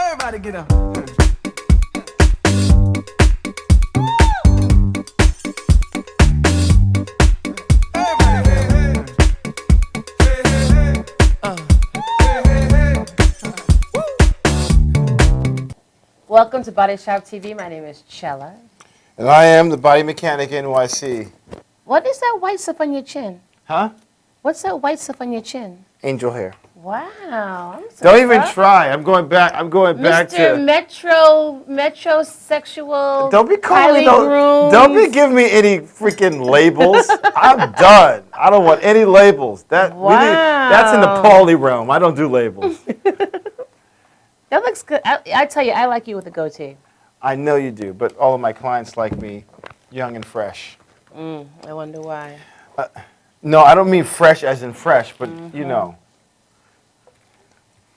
Everybody get up. Welcome to Body Shop TV. My name is Chella. And I am the Body Mechanic NYC. What is that white stuff on your chin? Huh? What's that white stuff on your chin? Angel hair. Wow. Don't even try. I'm going back Mr. to Metrosexual. Don't be calling groomed. Don't be giving me any freaking labels. I'm done. I don't want any labels. That's in the Paulie realm. I don't do labels. That looks good. I tell you, I like you with a goatee. I know you do, but all of my clients like me young and fresh. I wonder why. No, I don't mean fresh as in fresh, but you know.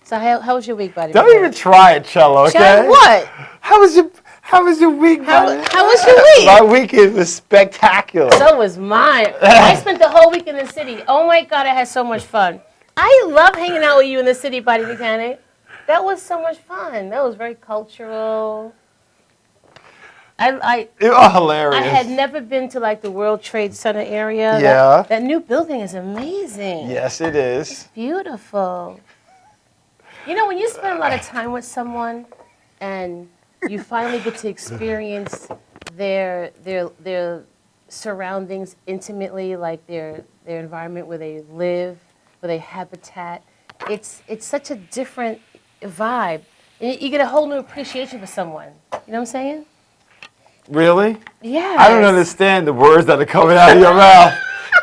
So how was your week, buddy? Don't even try it, Cello, okay? Chella, what? How was your week, buddy? How was your week? My weekend was spectacular. So was mine. I spent the whole week in the city. Oh my God, I had so much fun. I love hanging out with you in the city, Body Mechanic. That was so much fun. That was very cultural. It was hilarious. I had never been to like the World Trade Center area. Yeah. That new building is amazing. Yes, it is. It's beautiful. You know, when you spend a lot of time with someone and you finally get to experience their surroundings intimately, like their environment where they live, where they habitat, it's such a different vibe. And you get a whole new appreciation for someone. You know what I'm saying? Really? Yeah. I don't understand the words that are coming out of your mouth.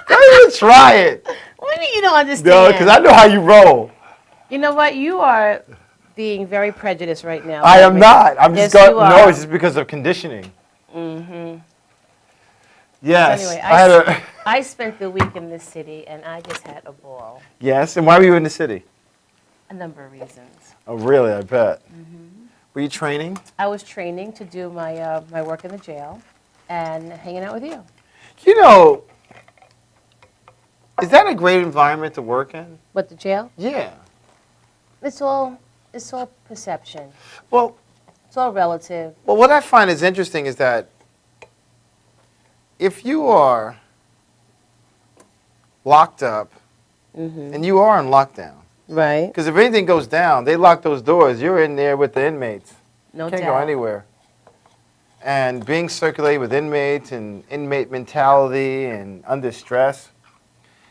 Don't even try it. What do you mean you don't understand? No, because I know how you roll. You know what? You are being very prejudiced right now. I am not. I'm Yes, just going. you are. No, it's just because of conditioning. Mm-hmm. Yes. Anyway, I had a. I spent the week in this city, and I just had a ball. Yes, and why were you in the city? A number of reasons. Oh, really? I bet. Were you training? I was training to do my my work in the jail, and hanging out with you. You know, is that a great environment to work in? What, the jail? Yeah. It's all perception. Well, It's all relative. Well, what I find is interesting is that if you are locked up and you are in lockdown, Right. because if anything goes down, they lock those doors. You're in there with the inmates. No Can't doubt. go anywhere. And being circulated with inmates and inmate mentality and under stress,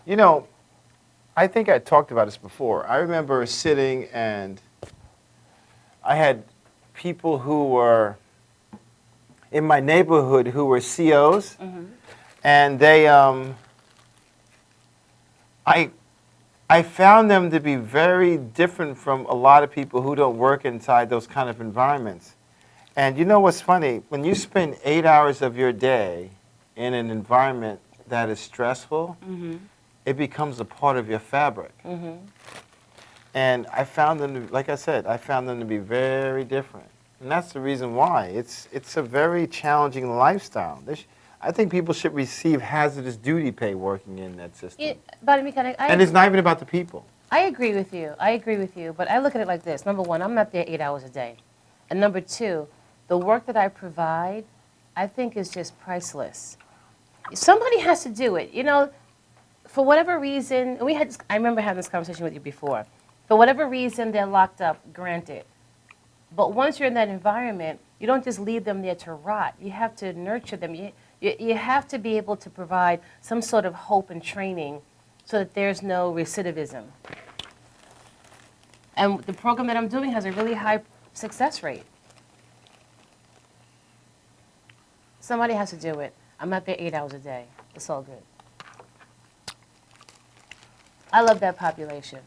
you know, I think I talked about this before. I remember sitting and I had people who were in my neighborhood who were COs, and they, I found them to be very different from a lot of people who don't work inside those kind of environments. And you know what's funny? When you spend 8 hours of your day in an environment that is stressful, it becomes a part of your fabric. And I found them, to, like I said, I found them to be very different. And that's the reason why. It's a very challenging lifestyle. I think people should receive hazardous duty pay working in that system. Body Mechanic, And it's not even about the people. I agree with you. I agree with you. But I look at it like this. Number one, I'm not there 8 hours a day. And number two, the work that I provide, I think is just priceless. Somebody has to do it. You know, for whatever reason, I remember having this conversation with you before. For whatever reason, they're locked up, granted. But once you're in that environment, you don't just leave them there to rot. You have to nurture them. You have to be able to provide some sort of hope and training so that there's no recidivism. And the program that I'm doing has a really high success rate. Somebody has to do it. I'm not there 8 hours a day. It's all good. I love that population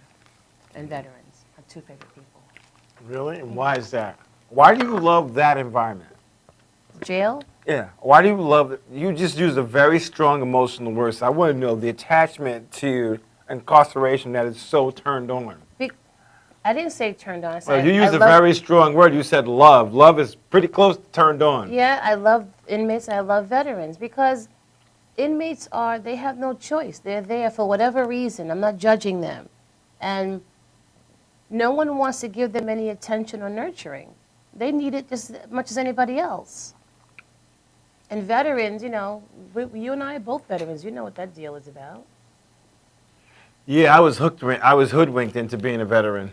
and veterans. My two favorite people. Really? And why is that? Why do you love that environment? Jail? Yeah. Why do you love it? You just used a very strong emotional word. So I want to know the attachment to incarceration that is so turned on. I didn't say turned on. I said Well, you used I a love, very strong word. You said love. Love is pretty close to turned on. Yeah, I love inmates and I love veterans because inmates they have no choice. They're there for whatever reason. I'm not judging them. And no one wants to give them any attention or nurturing. They need it just as much as anybody else. And veterans, you and I are both veterans. You know what that deal is about. Yeah, I was hoodwinked into being a veteran.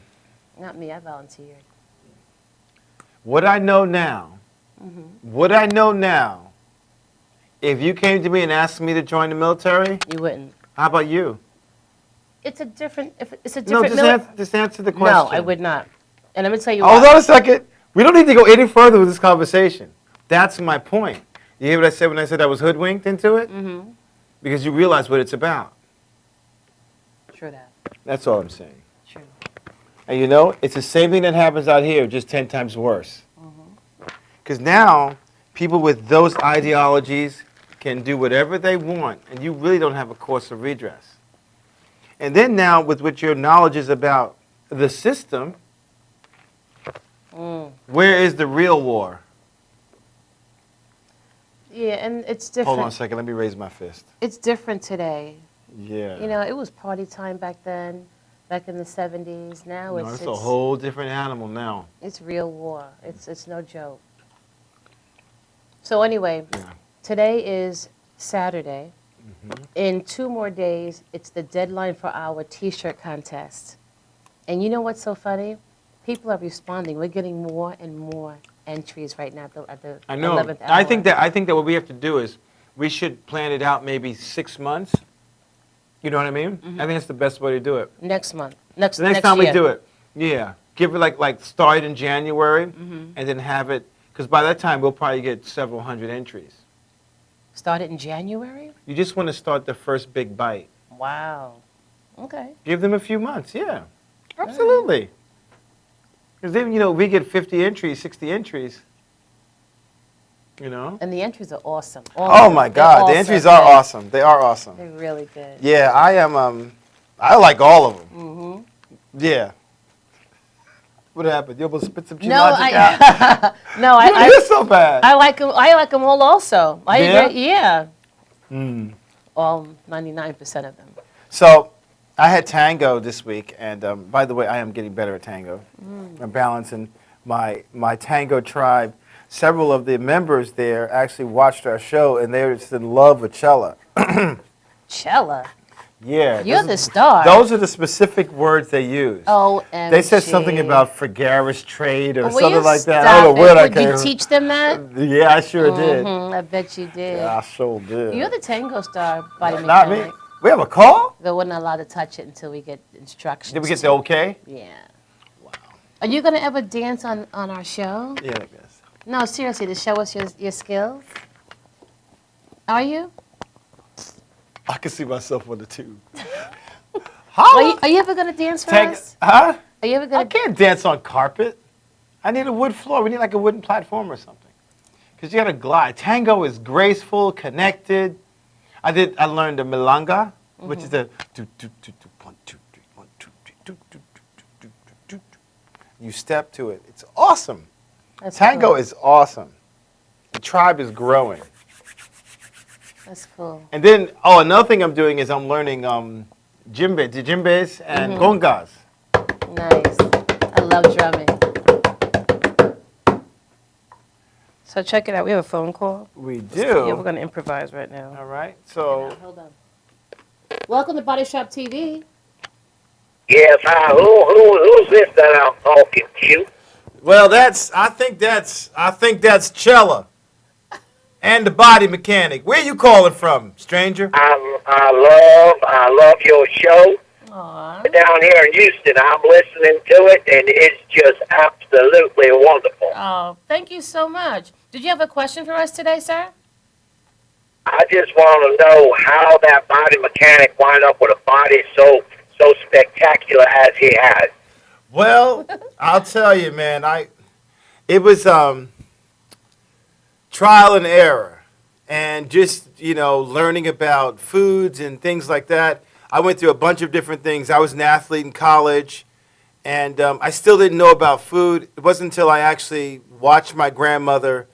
Not me, I volunteered. What I know now, if you came to me and asked me to join the military, You wouldn't. how about you? It's a different, No, just answer the question. No, I would not. And let me tell you Hold why. on a second. We don't need to go any further with this conversation. That's my point. You hear what I said when I said I was hoodwinked into it? Mm-hmm. Because you realize what it's about. True that. That's all I'm saying. True. And it's the same thing that happens out here, just 10 times worse. Because now, people with those ideologies can do whatever they want, and you really don't have a course of redress. And then now, with what your knowledge is about the system, where is the real war? Yeah, and it's different. Hold on a second, let me raise my fist. It's different today. Yeah. It was party time back then, back in the 70s. Now No, it's a whole different animal now. it's real war. It's no joke. So anyway, Yeah. today is Saturday. In 2 more days, it's the deadline for our T-shirt contest. And you know what's so funny? People are responding. We're getting more and more entries right now at the I know. 11th hour. I think that what we have to do is we should plan it out maybe 6 months. You know what I mean? I think that's the best way to do it. Next month. Next The next time year. we do it, yeah, give it like start in January and then have it, because by that time we'll probably get several hundred entries. Start it in January? You just want to start the first big bite. Wow. Okay. Give them a few months, yeah. Absolutely. Because then, we get 50 entries, 60 entries. And the entries are awesome. Oh my God, the entries are awesome. They are awesome. They're really good. Yeah, I am, I like all of them. Yeah. What happened? You almost spit some cheese logic out? No, You're so bad. I like them. I like them all. Also, I Yeah? agree. Yeah. All 99% of them. So, I had tango this week, and by the way, I am getting better at tango. I'm balancing my tango tribe. Several of the members there actually watched our show, and they were just in love with Cella. Cella. Yeah. You're the star. Those are the specific words they use. OMG. They said something about Fragaris trade or Will something you like that. stop I don't know where that it? came Would you teach them that? Yeah, I sure did. I bet you did. Yeah, I sure did. You're the tango star, body Not me. mechanic. We have a call? They we're not allowed to touch it until we get instructions. Did we get the okay? Yeah. Wow. Are you going to ever dance on our show? Yeah, I guess. No, seriously, to show us your skills? Are you? I can see myself on the tube. Are you ever going to dance for us? Huh? Are you ever I going to? can't dance on carpet. I need a wood floor. We need like a wooden platform or something. Because you got to glide. Tango is graceful, connected. I learned the milonga, which is a 2 2 2 2 1 2 3 1 2 3 2 2 2 2 2 2. You step to it. It's awesome. That's Tango cool. is awesome. The tribe is growing. That's cool. And then, another thing I'm doing is I'm learning djembes and congas. Nice. I love drumming. So check it out. We have a phone call. We Yeah, we're do. going to improvise right now. All right. So, Hold on. Welcome to Body Shop TV. Yes, hi. Who's this that I'm talking to? well, I think that's Cella and the body mechanic. Where you calling from, stranger? I love your show Aw. down here in Houston. I'm listening to it, and it's just absolutely wonderful. Oh, thank you so much. Did you have a question for us today, sir? I just want to know how that body mechanic wound up with a body so spectacular as he has. Well, I'll tell you, man. It was trial and error, and just learning about foods and things like that. I went through a bunch of different things. I was an athlete in college, and I still didn't know about food. It wasn't until I actually watched my grandmother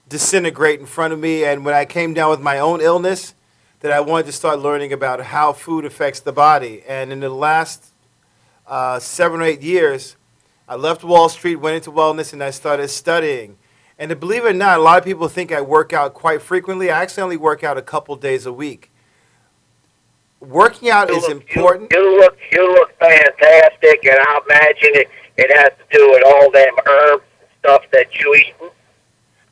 disintegrate in front of me, and when I came down with my own illness, that I wanted to start learning about how food affects the body. And in the last 7 or 8 years, I left Wall Street, went into wellness, and I started studying. And to believe it or not, a lot of people think I work out quite frequently. I actually only work out a couple days a week. Working out is important. You look fantastic, and I imagine it has to do with all them herbs and stuff that you eat.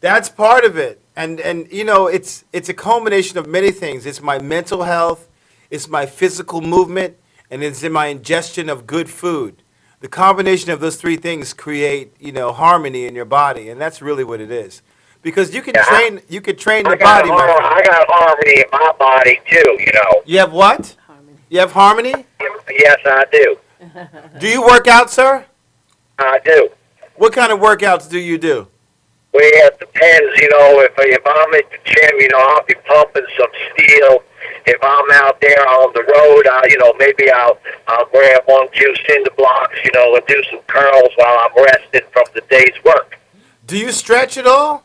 That's part of it. And you know, it's a culmination of many things. It's my mental health, it's my physical movement, and it's in my ingestion of good food. The combination of those three things create, you know, harmony in your body, and that's really what it is. Because you can train the body, my friend. I got harmony in my body too, you know. You have what? Harmony. You have harmony? Yes, I do. Do you work out, sir? I do. What kind of workouts do you do? Well, it depends, you know. If I'm at the gym, you know, I'll be pumping some steel. If I'm out there on the road, you know, maybe I'll grab 1, 2 cinder blocks, you know, and do some curls while I'm resting from the day's work. Do you stretch at all?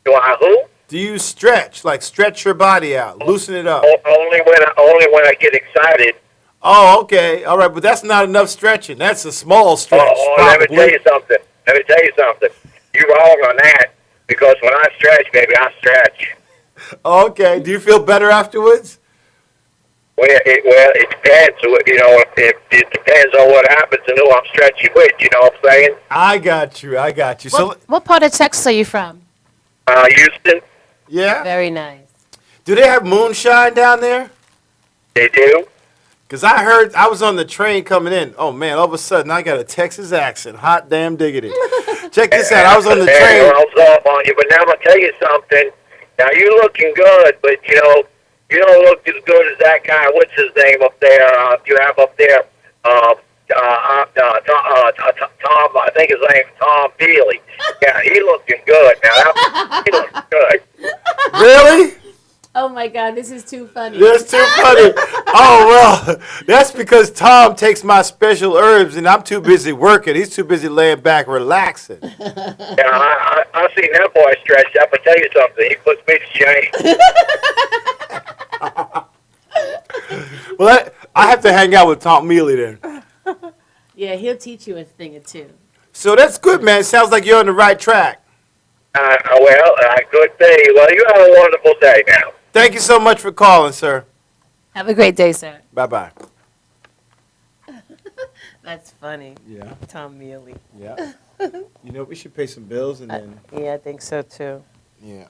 Do I who? Do you stretch, like stretch your body out, loosen it up? Only when I get excited. Oh, okay, all right, but that's not enough stretching. That's a small stretch. Let me tell you something. You're wrong on that, because when I stretch, baby, I stretch. Okay, do you feel better afterwards? Well, it depends. You know, it depends on what happens and who I'm stretching with. You know what I'm saying? I got you. So, What part of Texas are you from? Houston, yeah? Very nice. Do they have moonshine down there? they do. Because I heard, I was on the train coming in. Oh, man, all of a sudden, I got a Texas accent. Hot damn diggity. Check this out. I was on the train. Off on you, but now I'm gonna tell you something. Now you looking good, but you know you don't look as good as that guy. What's his name up there? You have up there, Tom. I think his name's Tom Peely. Yeah, he looking good. Now he looking good. Really? Oh my God, this is too funny. That's too funny. Oh, well, that's because Tom takes my special herbs and I'm too busy working. He's too busy laying back relaxing. Yeah, I seen that boy stretch. I'm gonna tell you something. He puts me to shame. Well, I have to hang out with Tom Mealy then. Yeah, he'll teach you a thing or two. So that's good, man. It sounds like you're on the right track. Good thing. Well, you have a wonderful day now. Thank you so much for calling, sir. Have a great day, sir. Bye-bye. That's funny. Yeah, Tom Mealy. yeah. You know, we should pay some bills and then, Yeah, I think so too. yeah.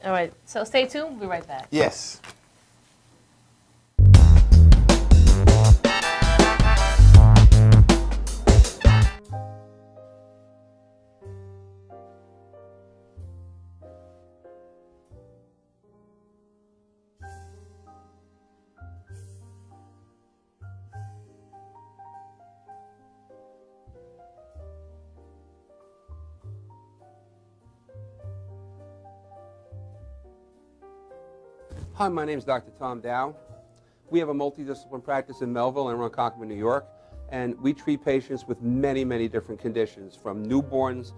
All right, so stay tuned. We'll be right back. Yes. Hi, my name is Dr. Tom Dow. We have a multidiscipline practice in Melville and Ronkonkoma, New York, and we treat patients with many, many different conditions, from newborns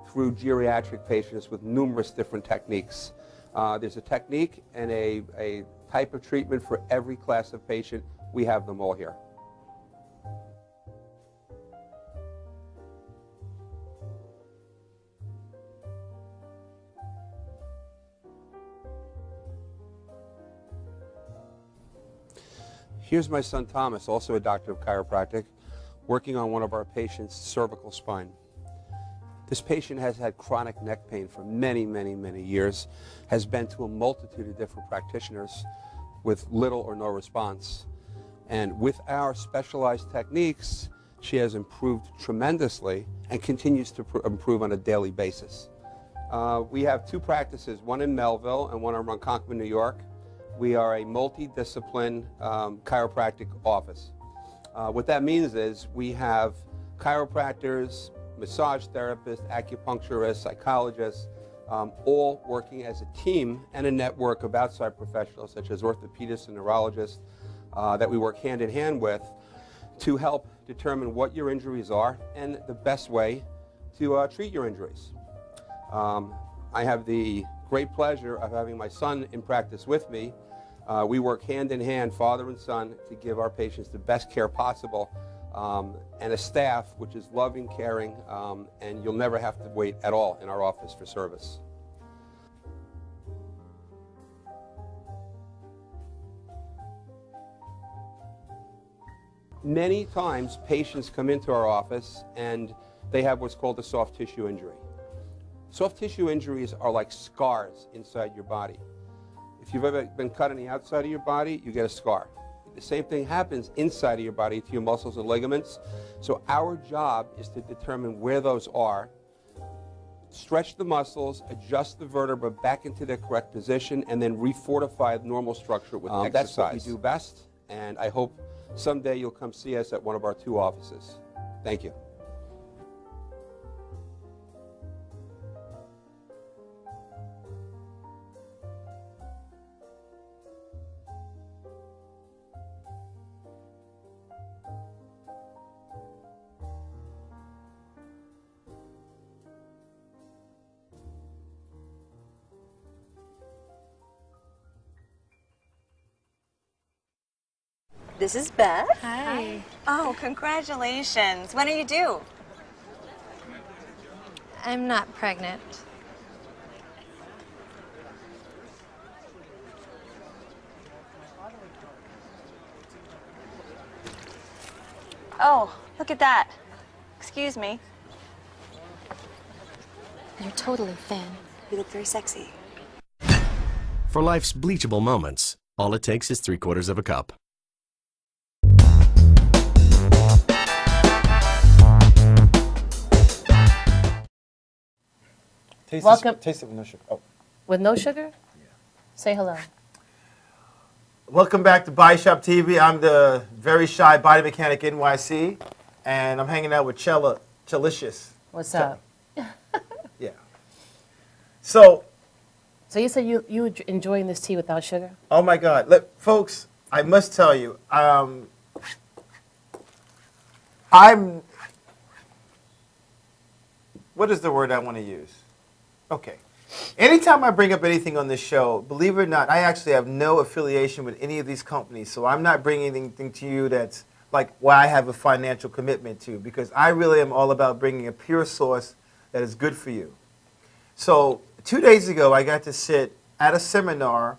through geriatric patients with numerous different techniques. There's a technique and a type of treatment for every class of patient. We have them all here. Here's my son Thomas, also a doctor of chiropractic, working on one of our patients' cervical spine. This patient has had chronic neck pain for many, many, many years, has been to a multitude of different practitioners with little or no response. And with our specialized techniques, she has improved tremendously and continues to improve on a daily basis. We have two practices, one in Melville and one in Ronkonkoma, New York. We are a multidiscipline chiropractic office. What that means is we have chiropractors, massage therapists, acupuncturists, psychologists, all working as a team and a network of outside professionals such as orthopedists and neurologists that we work hand in hand with to help determine what your injuries are and the best way to treat your injuries. I have the great pleasure of having my son in practice with me. We work hand in hand, father and son, to give our patients the best care possible and a staff which is loving, caring, and you'll never have to wait at all in our office for service. Many times patients come into our office and they have what's called a soft tissue injury. Soft tissue injuries are like scars inside your body. If you've ever been cut on the outside of your body, you get a scar. The same thing happens inside of your body to your muscles and ligaments. So our job is to determine where those are, stretch the muscles, adjust the vertebra back into their correct position, and then refortify the normal structure with exercise. That's what we do best, and I hope someday you'll come see us at one of our 2 offices. Thank you. This is Beth. Hi. Oh, congratulations. When are you due? I'm not pregnant. Oh, look at that. Excuse me. You're totally thin. You look very sexy. For life's bleachable moments, all it takes is 3/4 of a cup. Welcome. Taste it with no sugar. Oh. With no sugar? Say hello. Welcome back to Body Shop TV. I'm the very shy body mechanic NYC, and I'm hanging out with Chelicious. What's up? Yeah. So, So you said you enjoying this tea without sugar? oh my God, look, folks, I must tell you, what is the word I want to use? Okay. Anytime I bring up anything on this show, believe it or not, I actually have no affiliation with any of these companies, so I'm not bringing anything to you that's like what I have a financial commitment to, because I really am all about bringing a pure source that is good for you. So 2 days ago, I got to sit at a seminar,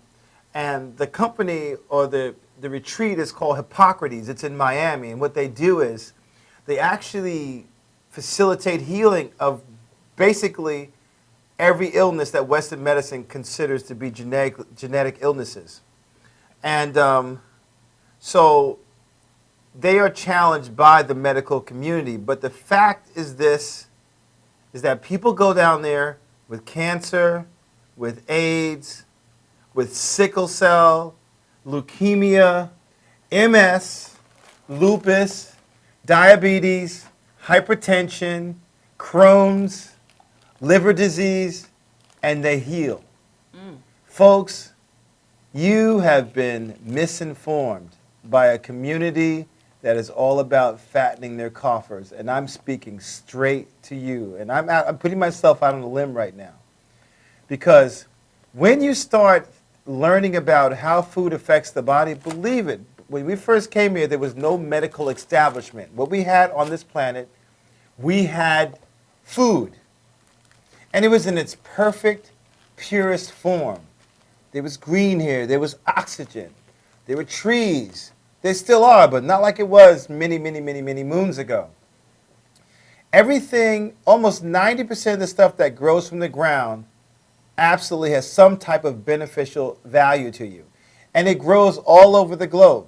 and the company or the retreat is called Hippocrates. It's in Miami, and what they do is they actually facilitate healing of basically every illness that Western medicine considers to be genetic illnesses. And so they are challenged by the medical community. But the fact is this, is that people go down there with cancer, with AIDS, with sickle cell, leukemia, MS, lupus, diabetes, hypertension, Crohn's, liver disease, and they heal. Folks, you have been misinformed by a community that is all about fattening their coffers, and I'm speaking straight to you. And I'm putting myself out on a limb right now, because when you start learning about how food affects the body, believe it, when we first came here, there was no medical establishment. What we had on this planet, we had food. And it was in its perfect, purest form. There was green here, there was oxygen, there were trees. There still are, but not like it was many, many, many, many moons ago. Everything, almost 90% of the stuff that grows from the ground absolutely has some type of beneficial value to you. And it grows all over the globe.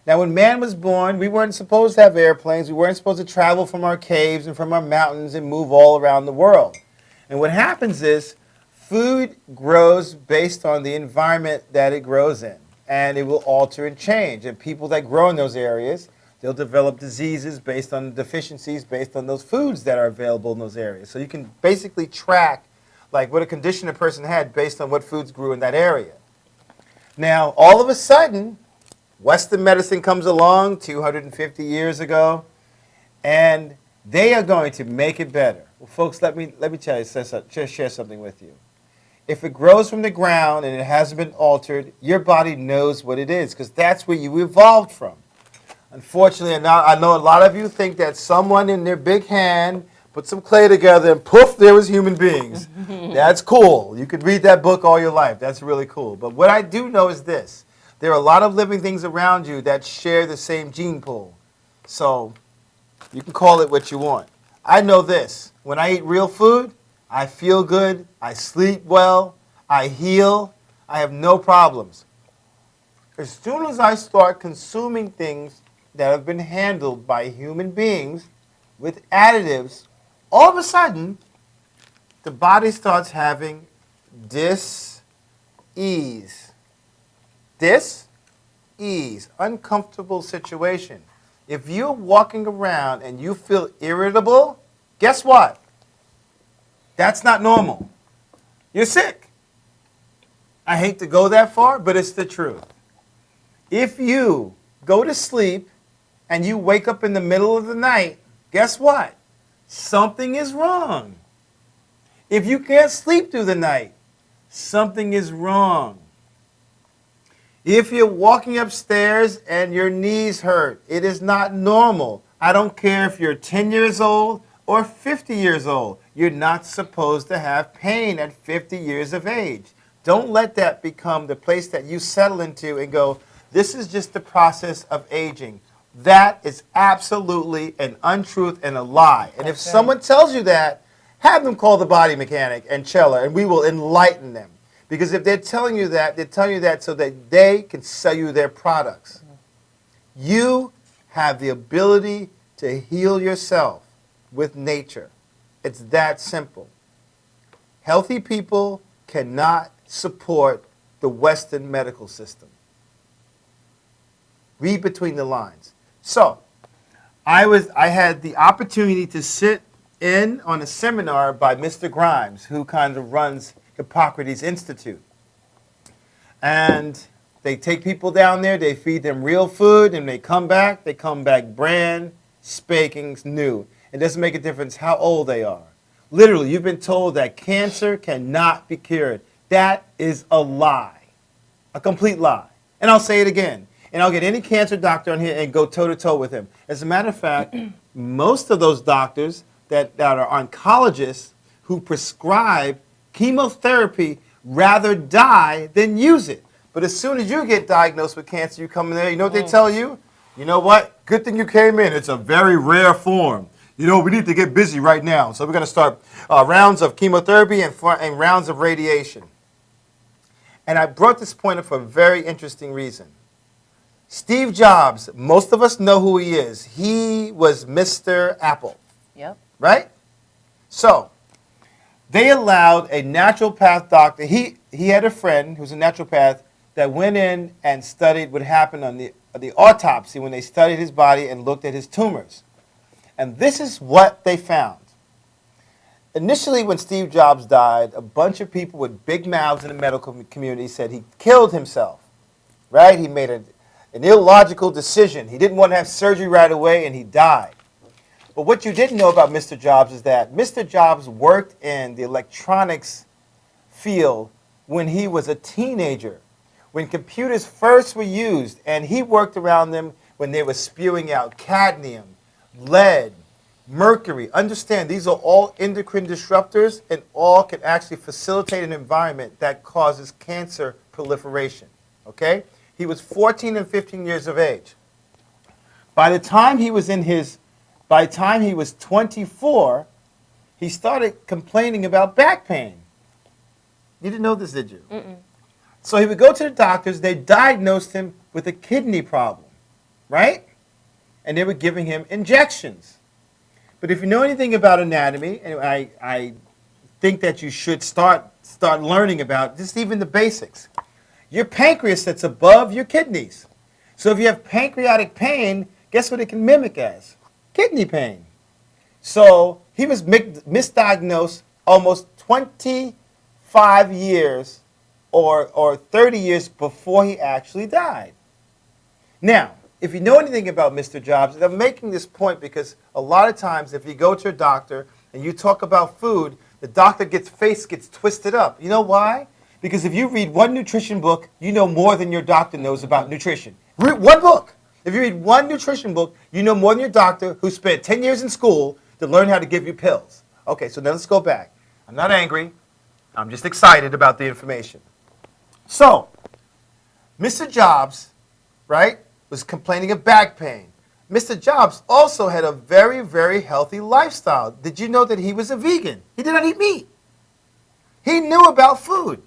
Now, when man was born, we weren't supposed to have airplanes. We weren't supposed to travel from our caves and from our mountains and move all around the world. And what happens is food grows based on the environment that it grows in. And it will alter and change. And people that grow in those areas, they'll develop diseases based on deficiencies based on those foods that are available in those areas. So you can basically track like what a condition a person had based on what foods grew in that area. Now, all of a sudden, Western medicine comes along 250 years ago, and they are going to make it better. Well, folks, let me tell you, just share something with you. If it grows from the ground and it hasn't been altered, your body knows what it is, because that's where you evolved from. Unfortunately, I know a lot of you think that someone in their big hand put some clay together and poof, there was human beings. That's cool. You could read that book all your life. That's really cool. But what I do know is this. There are a lot of living things around you that share the same gene pool. So you can call it what you want. I know this. When I eat real food, I feel good, I sleep well, I heal, I have no problems. As soon as I start consuming things that have been handled by human beings with additives, all of a sudden, the body starts having dis-ease. Dis-ease, uncomfortable situation. If you're walking around and you feel irritable, guess what? That's not normal. You're sick. I hate to go that far, but it's the truth. If you go to sleep and you wake up in the middle of the night, guess what? Something is wrong. If you can't sleep through the night, something is wrong. If you're walking upstairs and your knees hurt, it is not normal. I don't care if you're 10 years old or 50 years old. You're not supposed to have pain at 50 years of age. Don't let that become the place that you settle into and go, this is just the process of aging. That is absolutely an untruth and a lie. And if someone tells you that, have them call the body mechanic and Chella, and we will enlighten them. Because if they're telling you that, they're telling you that so that they can sell you their products. You have the ability to heal yourself with nature. It's that simple. Healthy people cannot support the Western medical system. Read between the lines. So, I had the opportunity to sit in on a seminar by Mr. Grimes, who kind of runs Hippocrates Institute. And they take people down there, they feed them real food, and they come back brand spanking new. It doesn't make a difference how old they are. Literally, you've been told that cancer cannot be cured. That is a lie, a complete lie. And I'll say it again. And I'll get any cancer doctor on here and go toe-to-toe with him. As a matter of fact, most of those doctors that are oncologists who prescribe chemotherapy rather die than use it. But as soon as you get diagnosed with cancer, you come in there, you know what they tell you? You know what? Good thing you came in. It's a very rare form. You know, we need to get busy right now. So we're going to start rounds of chemotherapy and rounds of radiation. And I brought this point up for a very interesting reason. Steve Jobs, most of us know who he is. He was Mr. Apple. Yep. Right? So, they allowed a naturopath doctor. He had a friend who's a naturopath that went in and studied what happened on the autopsy when they studied his body and looked at his tumors. And this is what they found. Initially, when Steve Jobs died, a bunch of people with big mouths in the medical community said he killed himself. Right? He made an illogical decision. He didn't want to have surgery right away, and he died. But what you didn't know about Mr. Jobs is that Mr. Jobs worked in the electronics field when he was a teenager, when computers first were used, and he worked around them when they were spewing out cadmium, lead, mercury. Understand, these are all endocrine disruptors, and all can actually facilitate an environment that causes cancer proliferation. Okay? He was 14 and 15 years of age. By the time he was 24, he started complaining about back pain. You didn't know this, did you? Mm-mm. So he would go to the doctors. They diagnosed him with a kidney problem, right? And they were giving him injections. But if you know anything about anatomy, and I think that you should start learning about just even the basics. Your pancreas sits above your kidneys. So if you have pancreatic pain, guess what it can mimic as? Kidney pain. So he was misdiagnosed almost 25 years or 30 years before he actually died. Now, if you know anything about Mr. Jobs, and I'm making this point because a lot of times if you go to a doctor and you talk about food, the doctor face gets twisted up. You know why? Because if you read one nutrition book, you know more than your doctor knows about nutrition. Read one book. If you read one nutrition book, you know more than your doctor who spent 10 years in school to learn how to give you pills. Okay, so now let's go back. I'm not angry. I'm just excited about the information. So, Mr. Jobs, right, was complaining of back pain. Mr. Jobs also had a very, very healthy lifestyle. Did you know that he was a vegan? He did not eat meat. He knew about food.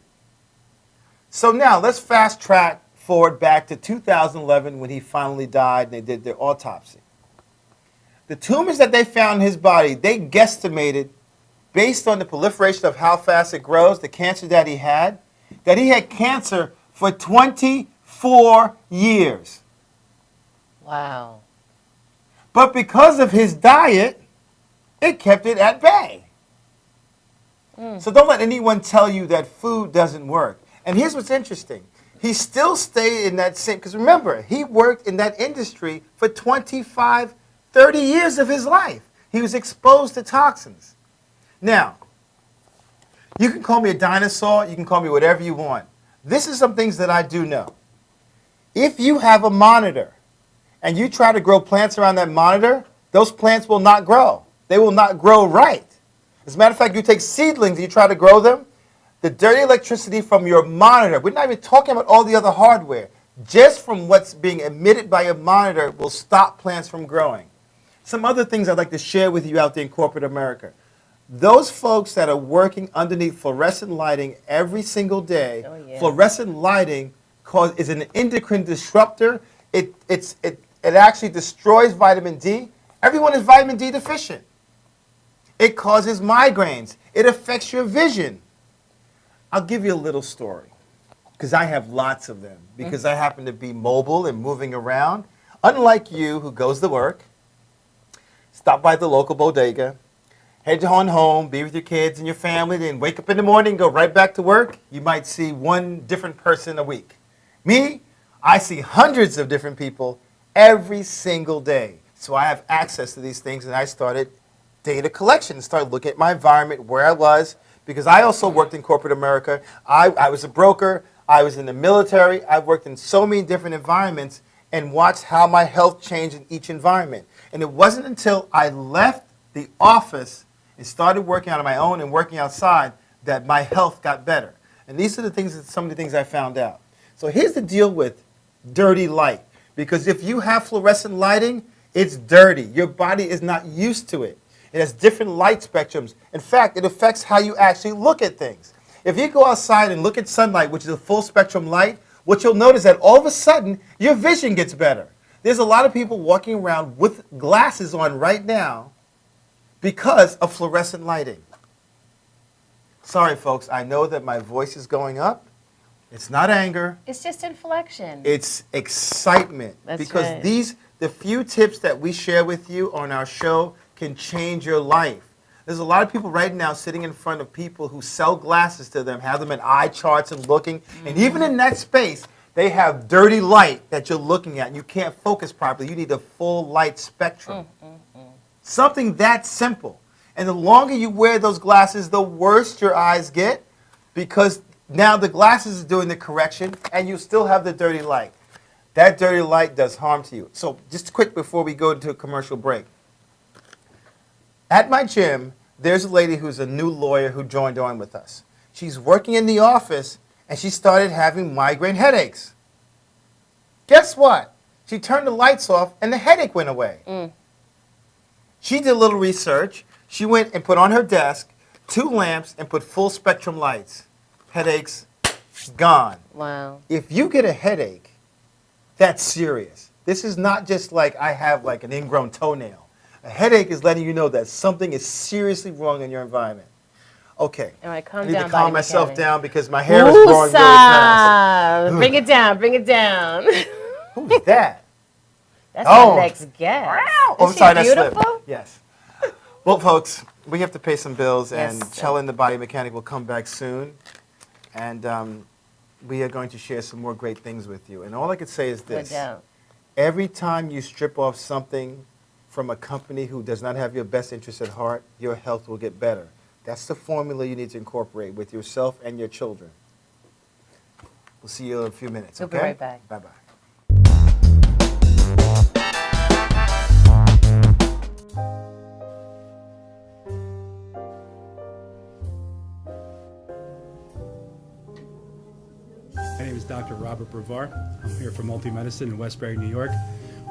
So now let's fast track forward back to 2011 when he finally died and they did their autopsy. The tumors that they found in his body, they guesstimated, based on the proliferation of how fast it grows, the cancer that he had cancer for 24 years. Wow. But because of his diet, it kept it at bay. So don't let anyone tell you that food doesn't work. And here's what's interesting. He still stayed in that same, because remember, he worked in that industry for 25, 30 years of his life. He was exposed to toxins. Now, you can call me a dinosaur, you can call me whatever you want. This is some things that I do know. If you have a monitor and you try to grow plants around that monitor, those plants will not grow. They will not grow right. As a matter of fact, you take seedlings and you try to grow them, the dirty electricity from your monitor, we're not even talking about all the other hardware, just from what's being emitted by your monitor will stop plants from growing. Some other things I'd like to share with you out there in corporate America. Those folks that are working underneath fluorescent lighting every single day, fluorescent lighting is an endocrine disruptor. It actually destroys vitamin D. Everyone is vitamin D deficient. It causes migraines. It affects your vision. I'll give you a little story, because I have lots of them, because I happen to be mobile and moving around. Unlike you, who goes to work, stop by the local bodega, head on home, be with your kids and your family, then wake up in the morning, go right back to work, you might see one different person a week. Me, I see hundreds of different people every single day. So I have access to these things, and I started data collection, started looking at my environment, where I was, because I also worked in corporate America. I was a broker. I was in the military. I worked in so many different environments and watched how my health changed in each environment. And it wasn't until I left the office and started working out on my own and working outside that my health got better. And these are some of the things I found out. So here's the deal with dirty light. Because if you have fluorescent lighting, it's dirty. Your body is not used to it. It has different light spectrums. In fact, it affects how you actually look at things. If you go outside and look at sunlight, which is a full spectrum light, what you'll notice is that all of a sudden, your vision gets better. There's a lot of people walking around with glasses on right now because of fluorescent lighting. Sorry, folks, I know that my voice is going up. It's not anger. It's just inflection. It's excitement. That's because right. The few tips that we share with you on our show can change your life. There's a lot of people right now sitting in front of people who sell glasses to them, have them in eye charts and looking, and even in that space, they have dirty light that you're looking at, and you can't focus properly. You need a full light spectrum. Something that simple. And the longer you wear those glasses, the worse your eyes get, because now the glasses is doing the correction, and you still have the dirty light. That dirty light does harm to you. So just quick before we go into a commercial break. At my gym, there's a lady who's a new lawyer who joined on with us. She's working in the office, and she started having migraine headaches. Guess what? She turned the lights off, and the headache went away. She did a little research. She went and put on her desk 2 lamps and put full spectrum lights. Headaches gone. Wow. If you get a headache, that's serious. This is not just like I have like an ingrown toenail. A headache is letting you know that something is seriously wrong in your environment. Okay. All right, calm I need down, to calm body myself mechanic. down because my hair is growing really fast. Bring it down, bring it down. Who's that? That's Oh. our next guest. Oh, Is I'm she sorry, that's beautiful? slipped. Yes. Well, folks, we have to pay some bills, and Yes, sir. Chellen the Body Mechanic will come back soon. And we are going to share some more great things with you. And all I could say is No this. doubt. Every time you strip off something from a company who does not have your best interest at heart, your health will get better. That's the formula you need to incorporate with yourself and your children. We'll see you in a few minutes, We'll be okay? right back. Bye-bye. Dr. Robert Brevard. I'm here for Multi-Medicine in Westbury, New York.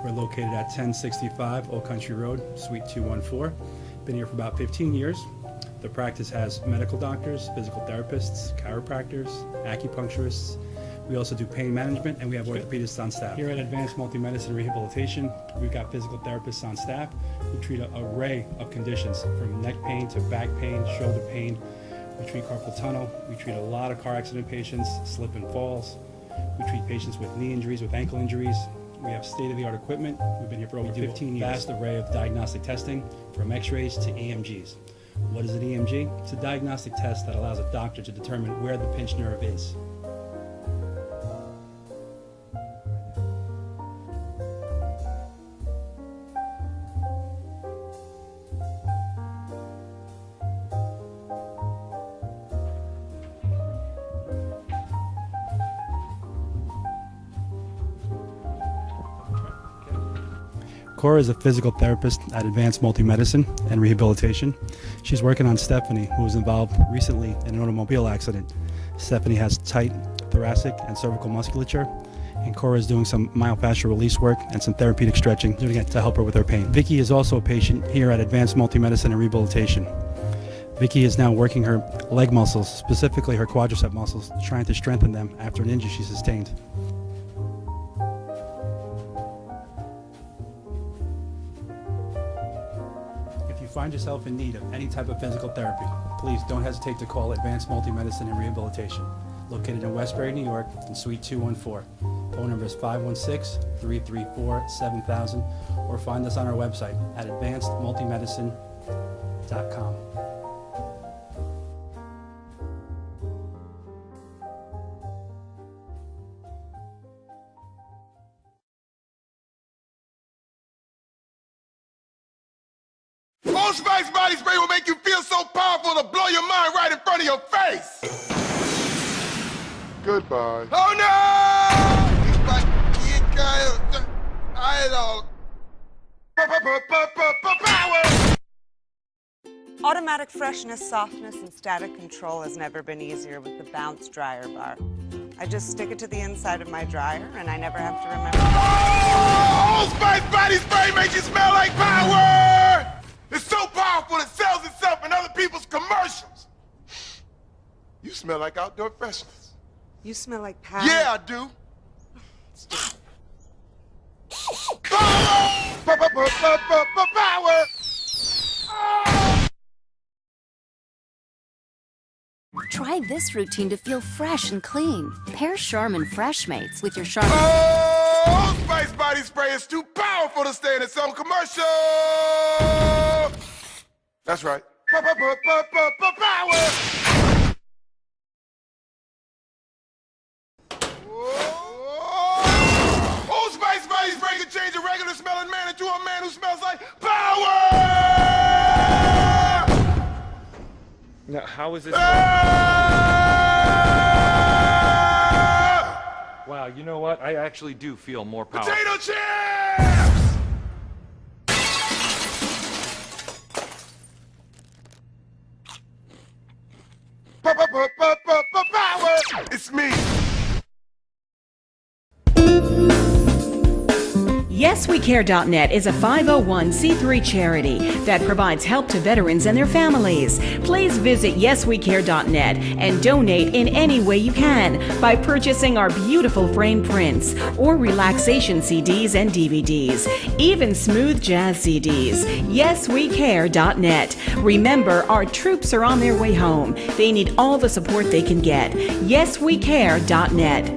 We're located at 1065 Old Country Road, Suite 214. Been here for about 15 years. The practice has medical doctors, physical therapists, chiropractors, acupuncturists. We also do pain management, and we have orthopedists on staff. Here at Advanced Multi-Medicine Rehabilitation, we've got physical therapists on staff who treat an array of conditions, from neck pain to back pain, shoulder pain. We treat carpal tunnel. We treat a lot of car accident patients, slip and falls. We treat patients with knee injuries, with ankle injuries. We have state-of-the-art equipment. We've been here for over 15 years. Vast array of diagnostic testing, from x-rays to EMGs. What is an EMG? It's a diagnostic test that allows a doctor to determine where the pinched nerve is. Cora is a physical therapist at Advanced Multi-Medicine and Rehabilitation. She's working on Stephanie, who was involved recently in an automobile accident. Stephanie has tight thoracic and cervical musculature, and Cora is doing some myofascial release work and some therapeutic stretching, doing it to help her with her pain. Vicky is also a patient here at Advanced Multi-Medicine and Rehabilitation. Vicky is now working her leg muscles, specifically her quadricep muscles, trying to strengthen them after an injury she sustained. If you find yourself in need of any type of physical therapy, please don't hesitate to call Advanced Multi-Medicine and Rehabilitation, located in Westbury, New York, in Suite 214. Phone number is 516-334-7000, or find us on our website at advancedmultimedicine.com. Old Spice body spray will make you feel so powerful to blow your mind right in front of your face. Goodbye. Oh no! Power! Automatic freshness, softness, and static control has never been easier with the Bounce Dryer Bar. I just stick it to the inside of my dryer, and I never have to remember. Oh, Old Spice body spray makes you smell like power! It's so powerful it sells itself in other people's commercials. You smell like outdoor freshness. You smell like power. Yeah, I do. Power! Power! Try this routine to feel fresh and clean. Pair Charmin Fresh Mates with your Charmin. Oh, Spice body spray is too powerful to stay in its own commercial. That's right. Power. Old Spice body spray can change a regular smelling man into a man who smells like power. Now, how is this? Wow, you know what? I actually do feel more powerful. Potato chips! Power! It's me. YesWeCare.net is a 501c3 charity that provides help to veterans and their families. Please visit YesWeCare.net and donate in any way you can by purchasing our beautiful frame prints or relaxation CDs and DVDs, even smooth jazz CDs. YesWeCare.net. Remember, our troops are on their way home. They need all the support they can get. YesWeCare.net.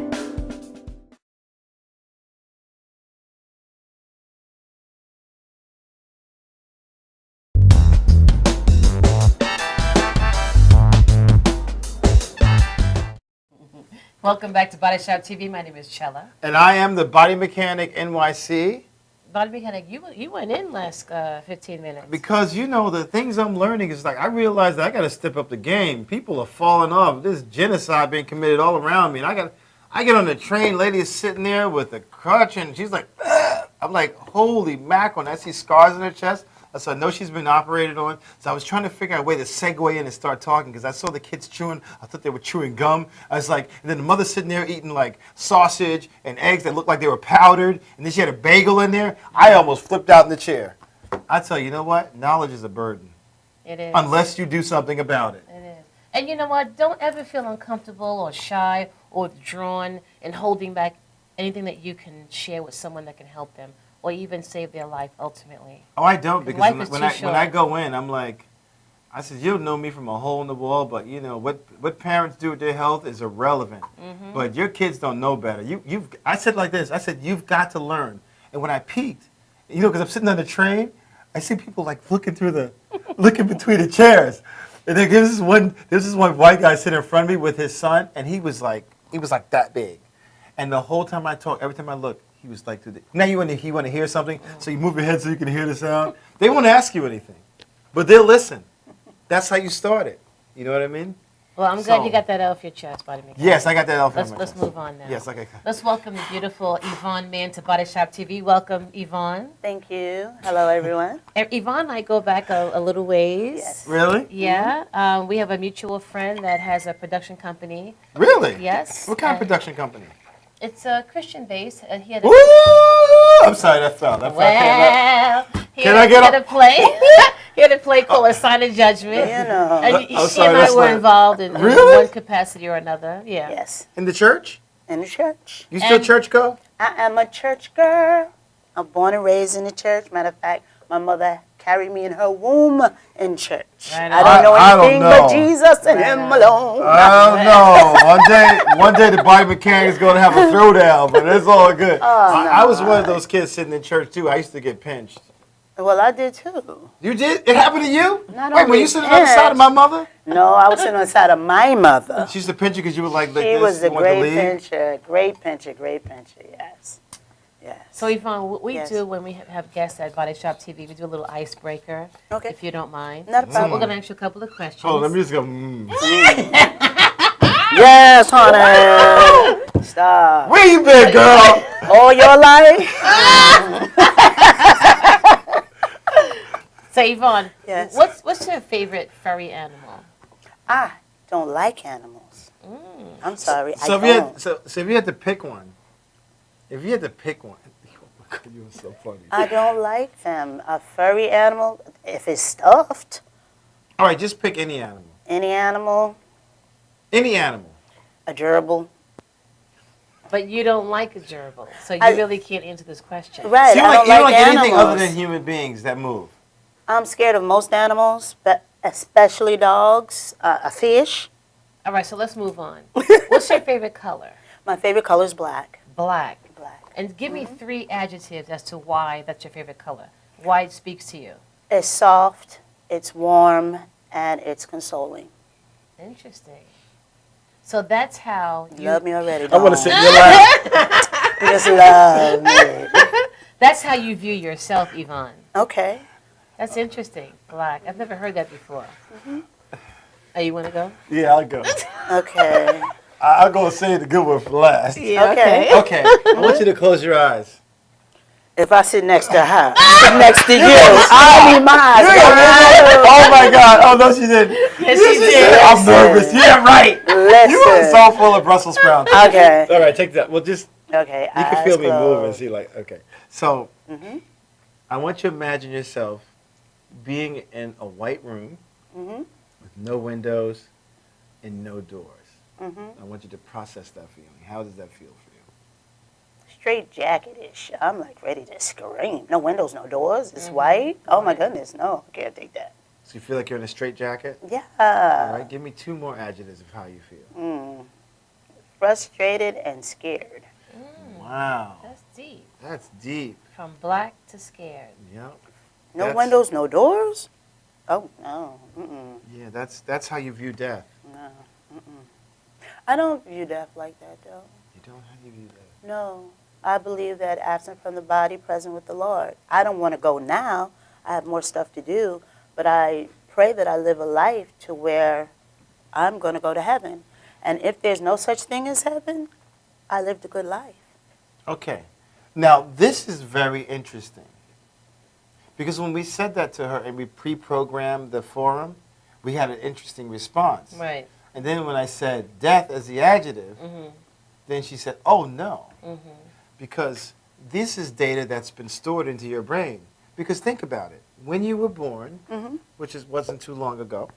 Welcome back to Body Shop TV. My name is Chella. And I am the Body Mechanic NYC. Body Mechanic, you went in last 15 minutes. Because, you know, the things I'm learning is like, I realize that I got to step up the game. People are falling off. There's genocide being committed all around me. And I get on the train, lady is sitting there with a crutch, and she's like, ugh. I'm like, holy mackerel. And I see scars in her chest. So I know she's been operated on. So I was trying to figure out a way to segue in and start talking because I saw the kids chewing. I thought they were chewing gum. I was like, and then the mother sitting there eating like sausage and eggs that looked like they were powdered. And then she had a bagel in there. I almost flipped out in the chair. I tell you, you know what? Knowledge is a burden. It is. Unless you do something about it. It is. And you know what? Don't ever feel uncomfortable or shy or withdrawn in holding back anything that you can share with someone that can help them or even save their life ultimately. Oh, I don't, because life is when too I short. go in, I'm like, I said, you don't know me from a hole in the wall, but you know what parents do with their health is irrelevant. Mm-hmm. But your kids don't know better. I said like this. I said you've got to learn. And when I peeked, you know, because I'm sitting on the train, I see people like looking between the chairs. And then there's this one white guy sitting in front of me with his son, and he was like that big. And the whole time I talk, every time I look, he was like, now you want to hear something, so you move your head so you can hear the sound. They won't ask you anything, but they'll listen. That's how you start it. You know what I mean? Well, I'm glad you got that off your chest, Body Maker. Yes, I got that off my chest. Let's move on now. Yes, okay. Let's welcome the beautiful Yvonne Mann to Body Shop TV. Welcome, Yvonne. Thank you. Hello, everyone. Yvonne and I go back a little ways. Yes. Really? Yeah. We have a mutual friend that has a production company. Really? Yes. What kind of production company? It's a Christian base. He had Woo! I'm sorry, that fell. That fell. Well, Can I get a play? He had a play called A Sign of Judgment. You know. And I'm she sorry, and I that's were not- involved in Really? one capacity or another. Yeah. Yes. In the church? In the church. You still And- church go? I am a church girl. I'm born and raised in the church. Matter of fact, my mother carried me in her womb in church. Right I don't know I don't anything know. but Jesus and Him alone. I don't know. One day the Bible mechanic is going to have a throwdown, but it's all good. I was one of those kids sitting in church too. I used to get pinched. Well, I did too. You did? It happened to you? Not Wait, were only you sitting on the side of my mother? No, I was sitting on the side of my mother. She used to pinch you because you were like She this. was a you wanted to great leave? pincher, great pincher, yes. Yes. So Yvonne, what we Yes. do when we have guests at Body Shop TV, we do a little icebreaker, Okay. if you don't mind. Not a So problem. we're going to ask you a couple of questions. Oh, let me just go. Yes, honey. Stop. Where you been, girl? All your life? So Yvonne, Yes. what's your favorite furry animal? I don't like animals. I'm sorry, So I if you don't. had, so if you had to pick one, oh my God, you were so funny. I don't like them. A furry animal, if it's stuffed, All right, just pick any animal. any animal, Any animal. a gerbil. But you don't like a gerbil, so you I- really can't answer this question. Right, So you I don't don't like like anything other animals. than human beings that move. I'm scared of most animals, but especially dogs, a fish. All right, so let's move on. What's your favorite color? My favorite color is black. Black. Black. And give me 3 adjectives as to why that's your favorite color. Why it speaks to you. It's soft, it's warm, and it's consoling. Interesting. So that's how You love me already, I dog. want to sit in your lap. You just love me. That's how you view yourself, Yvonne. Okay. That's interesting. Black. I've never heard that before. Oh, you want to go? Yeah, I'll go. Okay. I'll go and say the good one for last. Okay. Okay, I want you to close your eyes. If I sit next to her, sit next to you, I need my eyes. Oh my God! Oh no, she didn't. Yes, she did. I'm nervous. Yeah, right. Listen. You are so full of Brussels sprouts. Okay. All right, take that. Well, just Okay. you can feel me eyes move and closed. see, like, okay. So, Mhm. I want you to imagine yourself being in a white room Mhm. with no windows and no doors. Mhm. I want you to process that feeling. How does that feel for you? Straight jacket-ish. I'm like ready to scream. No windows, no doors. It's white. Oh my goodness, no, I can't take that. So you feel like you're in a straitjacket? Yeah. All right, give me 2 more adjectives of how you feel. Frustrated and scared. Wow, That's deep. that's deep. From black to scared. Yep. No That's- windows, no doors. Oh no. Mm-mm. Yeah, that's how you view death. No. Mm-mm. I don't view death like that though. You don't how do you view death? No. I believe that absent from the body, present with the Lord. I don't want to go now. I have more stuff to do, but I pray that I live a life to where I'm going to go to heaven. And if there's no such thing as heaven, I lived a good life. Okay. Now, this is very interesting Because when we said that to her and we pre-programmed the forum, we had an interesting response. Right. And then when I said death as the adjective, then she said, oh no. Because this is data that's been stored into your brain. Because think about it. When you were born, which wasn't too long ago.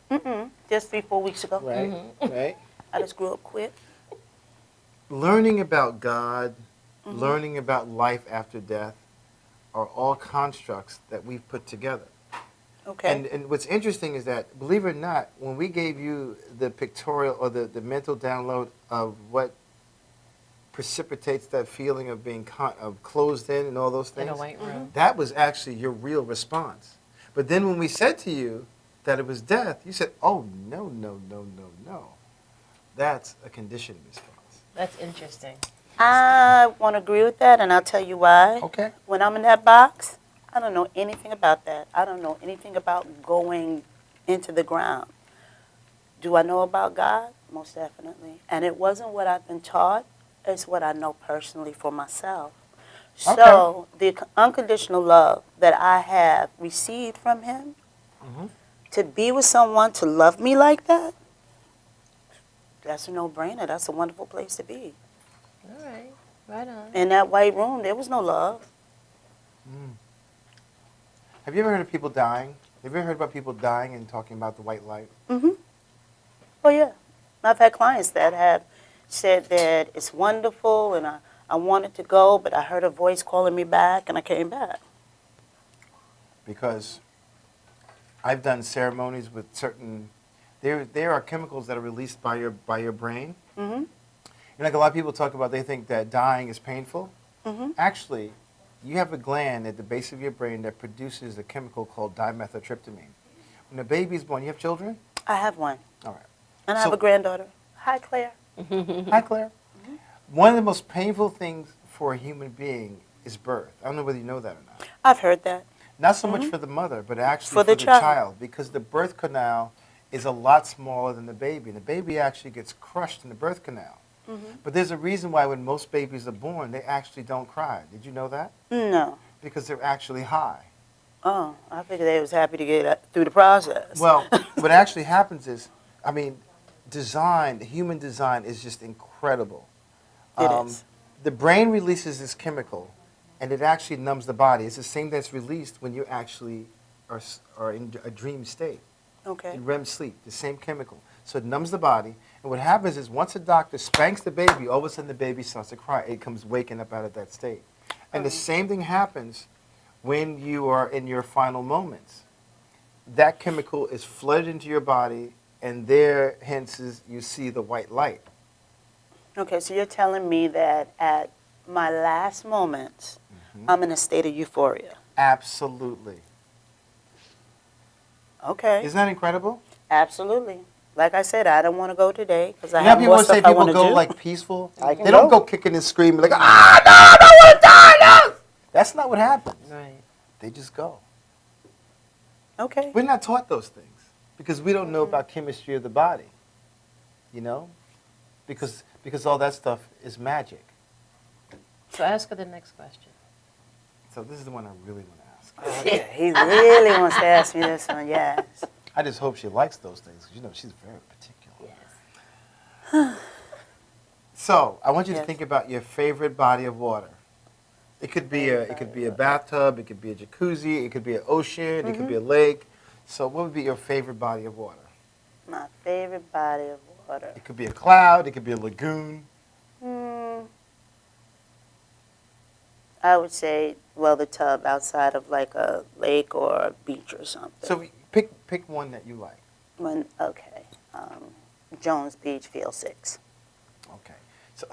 Just 3-4 weeks ago. Right, right. I just grew up quick. Learning about God, learning about life after death are all constructs that we've put together. Okay. And what's interesting is that, believe it or not, when we gave you the pictorial or the mental download of what precipitates that feeling of being of closed in and all those things, In a white room. that was actually your real response. But then when we said to you that it was death, you said, oh, no, no, no, no, no. That's a conditioned response. That's interesting. I want to agree with that, and I'll tell you why. Okay. When I'm in that box, I don't know anything about that. I don't know anything about going into the ground. Do I know about God? Most definitely. And it wasn't what I've been taught. It's what I know personally for myself. So the unconditional love that I have received from him, to be with someone to love me like that, that's a no-brainer. That's a wonderful place to be. All right. Right on. In that white room, there was no love. Have you ever heard of people dying? Have you ever heard about people dying and talking about the white light? Oh, yeah. I've had clients that have said that it's wonderful and I wanted to go, but I heard a voice calling me back and I came back. Because I've done ceremonies with certain, there are chemicals that are released by your brain. Like a lot of people talk about, they think that dying is painful. Actually, you have a gland at the base of your brain that produces a chemical called dimethyltryptamine. When a baby's born, you have children? I have one. All right. And I have a granddaughter. Hi, Claire. Hi, Claire. One of the most painful things for a human being is birth. I don't know whether you know that or not. I've heard that. Not so much for the mother, but actually For the child. because the birth canal is a lot smaller than the baby. And the baby actually gets crushed in the birth canal. But there's a reason why when most babies are born, they actually don't cry. Did you know that? No. Because they're actually high. Oh, I figured they was happy to get through the process. Well, what actually happens is, I mean, human design is just incredible. It is. The brain releases this chemical, and it actually numbs the body. It's the same that's released when you actually are in a dream state. Okay. In REM sleep, the same chemical. So it numbs the body, and what happens is once a doctor spanks the baby, all of a sudden the baby starts to cry. It comes waking up out of that state. And the same thing happens when you are in your final moments. That chemical is flooded into your body, and there, hence, you see the white light. Okay, so you're telling me that at my last moments, I'm in a state of euphoria. Absolutely. Okay. Isn't that incredible? Absolutely. Like I said, I don't want to go today because I You know have how more people say stuff I people want to go do. like peaceful? I can They don't go. go kicking and screaming like, ah, no, I don't want to die, no! That's not what happens. Right. They just go. Okay. We're not taught those things because we don't know about chemistry of the body, you know? Because all that stuff is magic. So ask her the next question. So this is the one I really want to ask. Okay, he really wants to ask me this one, yes. I just hope she likes those things because, you know, she's very particular. Yes. So I want you to Yes. think about your favorite body of water. It could be a bathtub, it could be a jacuzzi, it could be an ocean, it could be a lake. So what would be your favorite body of water? My favorite body of water. It could be a cloud, it could be a lagoon. I would say, well, the tub outside of like a lake or a beach or something. So pick one that you like. Jones Beach, Field 6. Okay. So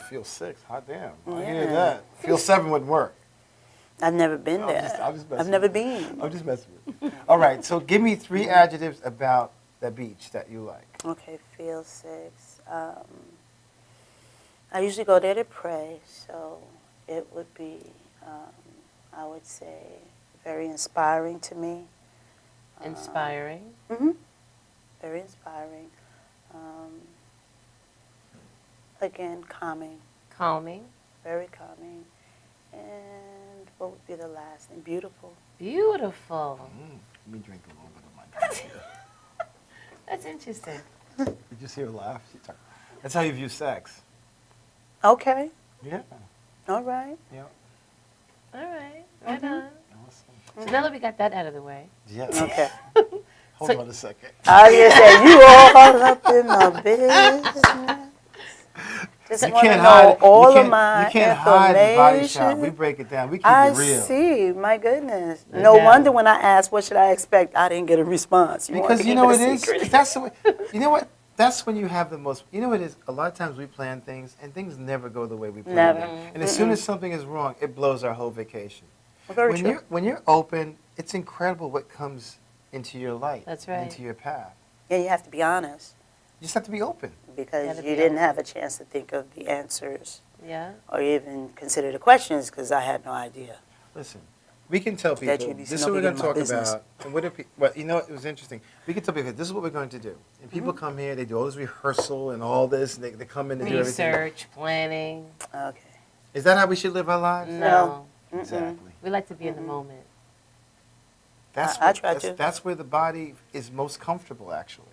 Field 6, hot damn. I Yeah. hear that. Field 7 wouldn't work. I've never been I'm there. just messing I've never with you. been. I'm just messing with you. All right, so give me 3 adjectives about the beach that you like. Okay, Field 6. I usually go there to pray, so it would be, I would say, very inspiring to me. Inspiring. Very inspiring. Again, calming. Calming. Very calming. And What would be the last thing? Beautiful. Beautiful. Let me drink a little bit of my coffee. That's interesting. Did you see her laugh? That's how you view sex. Okay. Yeah. All right. Yeah. All right. Right on. So now that we got that out of the way. Yes. Okay. Hold on a second. I was gonna say you all up in my business. Just You want to can't know hide. all You of my can't hide the body shop. information. We break it down. We keep I it real. see. My goodness. No Yeah. wonder when I asked what should I expect, I didn't get a response. You wanted Because to you keep know it it a is. secret. That's the way. You know what? That's when you have the most. You know what it is. A lot of times we plan things and things never go the way we plan Never. them. And as soon as something is wrong, it blows our whole vacation. Very true. When you're open, it's incredible what comes into your light. That's right. Into your path. Yeah, you have to be honest You just have to be open. because Gotta you be didn't honest. have a chance to think of the answers Yeah. or even consider the questions because I had no idea. Listen, we can tell people That you be this is what we're snooping going to in talk my business. about. And what if well, you know, it was interesting. We can tell people this is what we're going to do. And people come here, they do all this rehearsal and all this, and they come in and do everything. Research, planning. Okay. Is that how we should live our lives? No. Exactly. We like to be in the moment. I try to. That's where the body is most comfortable, actually.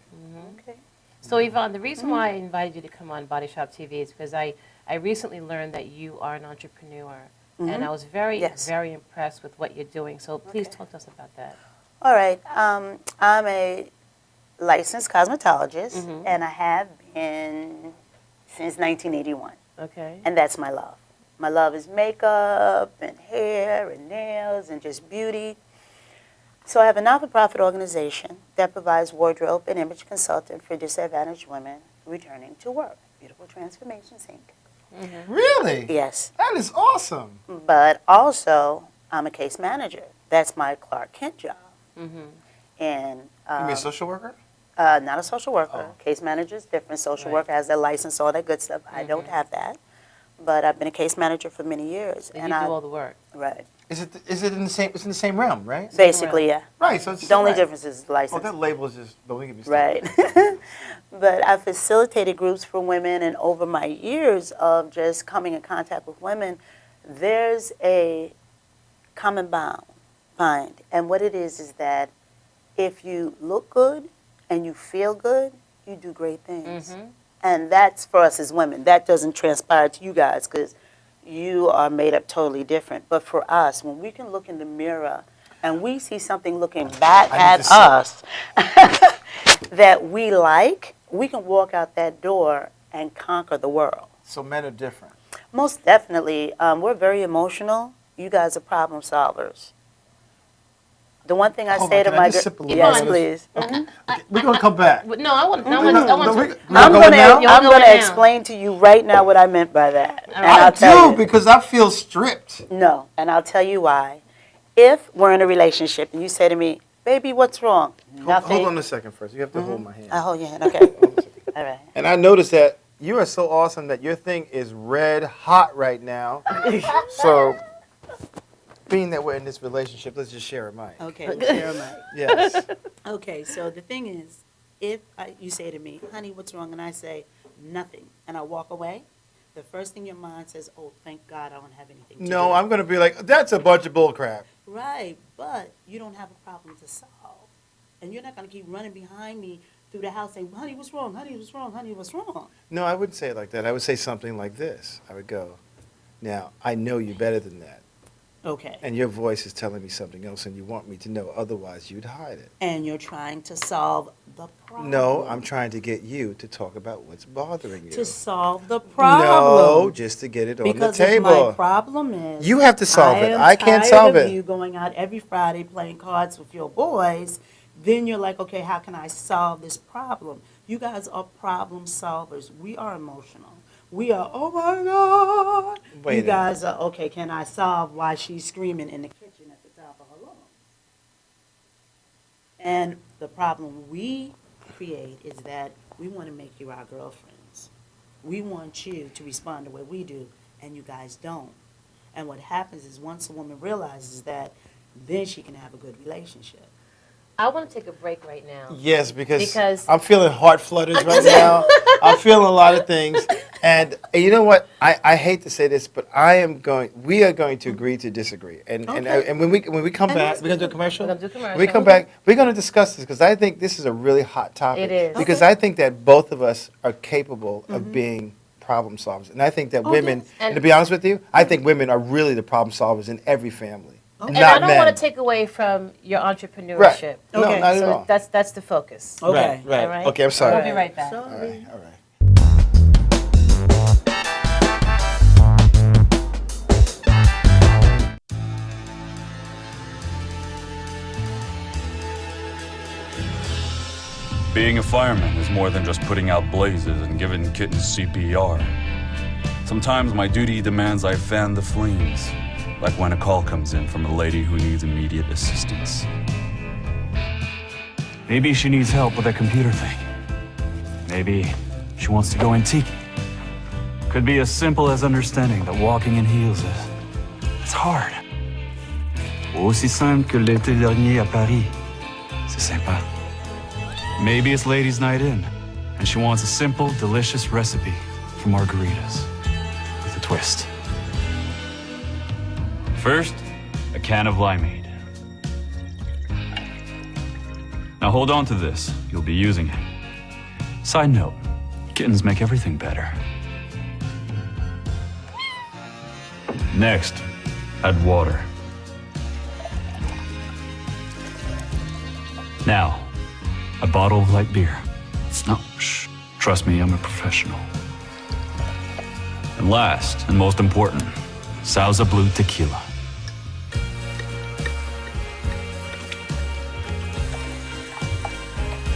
Okay. So Yvonne, the reason why I invited you to come on Body Shop TV is because I recently learned that you are an entrepreneur. And I was very, Yes. very impressed with what you're doing. So please Okay. talk to us about that. All right. I'm a licensed cosmetologist, and I have been since 1981. Okay. And that's my love. My love is makeup and hair and nails and just beauty. So I have a not-for-profit organization that provides wardrobe and image consulting for disadvantaged women returning to work. Beautiful Transformations, Inc. Really? Yes. That is awesome. But also, I'm a case manager. That's my Clark Kent job. And You mean a social worker? not a social worker. Case manager is different. Social Right. worker has their license, all that good stuff. I don't have that. But I've been a case manager for many years. And you do all the work. Right. Is it in the same? It's in the same realm, right? Basically, yeah. Right. So it's The only right. difference is the Oh, license. that label is just. Don't get me started. Right. But I facilitated groups for women, and over my years of just coming in contact with women, there's a common bind. And what it is that if you look good and you feel good, you do great things. And that's for us as women. That doesn't transpire to you guys because you are made up totally different. But for us, when we can look in the mirror and we see something looking back I need at to see us that we like, we can walk out that door and conquer the world. So men are different. Most definitely. We're very emotional. You guys are problem solvers. The one thing I Hold say on, to can I my just girl, sip a little yes, bit of this? please. Okay. We're gonna come back. No, I want. No, to. I'm going now? gonna explain to you right now what I meant by that. And I I'll tell do you. because I feel stripped. No, and I'll tell you why. If we're in a relationship and you say to me, "Baby, what's wrong?" Nothing. Hold on a second first. You have to hold my hand. I hold your hand. Okay. All right. And I noticed that you are so awesome that your thing is red hot right now. So, being that we're in this relationship, let's just share a mic. Okay. We'll share a mic. Yes. Okay. So the thing is, if you say to me, "Honey, what's wrong?" and I say, "Nothing," and I walk away, the first thing your mind says, "Oh, thank God, I don't have anything to do." No, I'm gonna be like, that's a bunch of bull crap. Right, but you don't have a problem to solve. And you're not going to keep running behind me through the house saying, "Honey, what's wrong? Honey, what's wrong? Honey, what's wrong?" No, I wouldn't say it like that. I would say something like this. I would go, now, I know you better than that. Okay. And your voice is telling me something else and you want me to know, otherwise you'd hide it. And you're trying to solve the problem. No, I'm trying to get you to talk about what's bothering you. To solve the problem. No, just to get it on Because the if my table. problem is, You have to solve it. am I can't tired solve of it. you going out every Friday playing cards with your boys, then you're like, okay, how can I solve this problem? You guys are problem solvers. We are emotional. We are, oh my God. Wait You a guys are, okay, can I solve why she's screaming in the kitchen at the top of her lungs? And the problem we create is that we want to make you our girlfriends. We want you to respond the way we do, and you guys don't. And what happens is once a woman realizes that, then she can have a good relationship. I want to take a break right now. Yes, because Because- I'm feeling heart flutters right now. I'm feeling a lot of things. And you know what? I hate to say this, but we are going to agree to disagree. And when we come back, we're going to do a commercial? We're gonna do a commercial. When we come back, we're going to discuss this because I think this is a really hot topic. It is. Because I think that both of us are capable of being problem solvers. And I think that women, and to be honest with you, I think women are really the problem solvers in every family. And Not I don't men. want to take away from your entrepreneurship. Right. No, not at So all. that's the focus. Right, right. All right? Okay, I'm sorry. We'll be right back. All right, all right. Being a fireman is more than just putting out blazes and giving kittens CPR. Sometimes my duty demands I fan the flames, like when a call comes in from a lady who needs immediate assistance. Maybe she needs help with a computer thing. Maybe she wants to go antique. Could be as simple as understanding that walking in heels it's hard. Aussi simple que l'été dernier à Paris. C'est sympa. Maybe it's ladies' night in, and she wants a simple, delicious recipe for margaritas with a twist. First, a can of limeade. Now hold on to this. You'll be using it. Side note, kittens make everything better. Next, add water. Now, a bottle of light beer. No, shh. Trust me, I'm a professional. And last, and most important, Sauza Blue Tequila.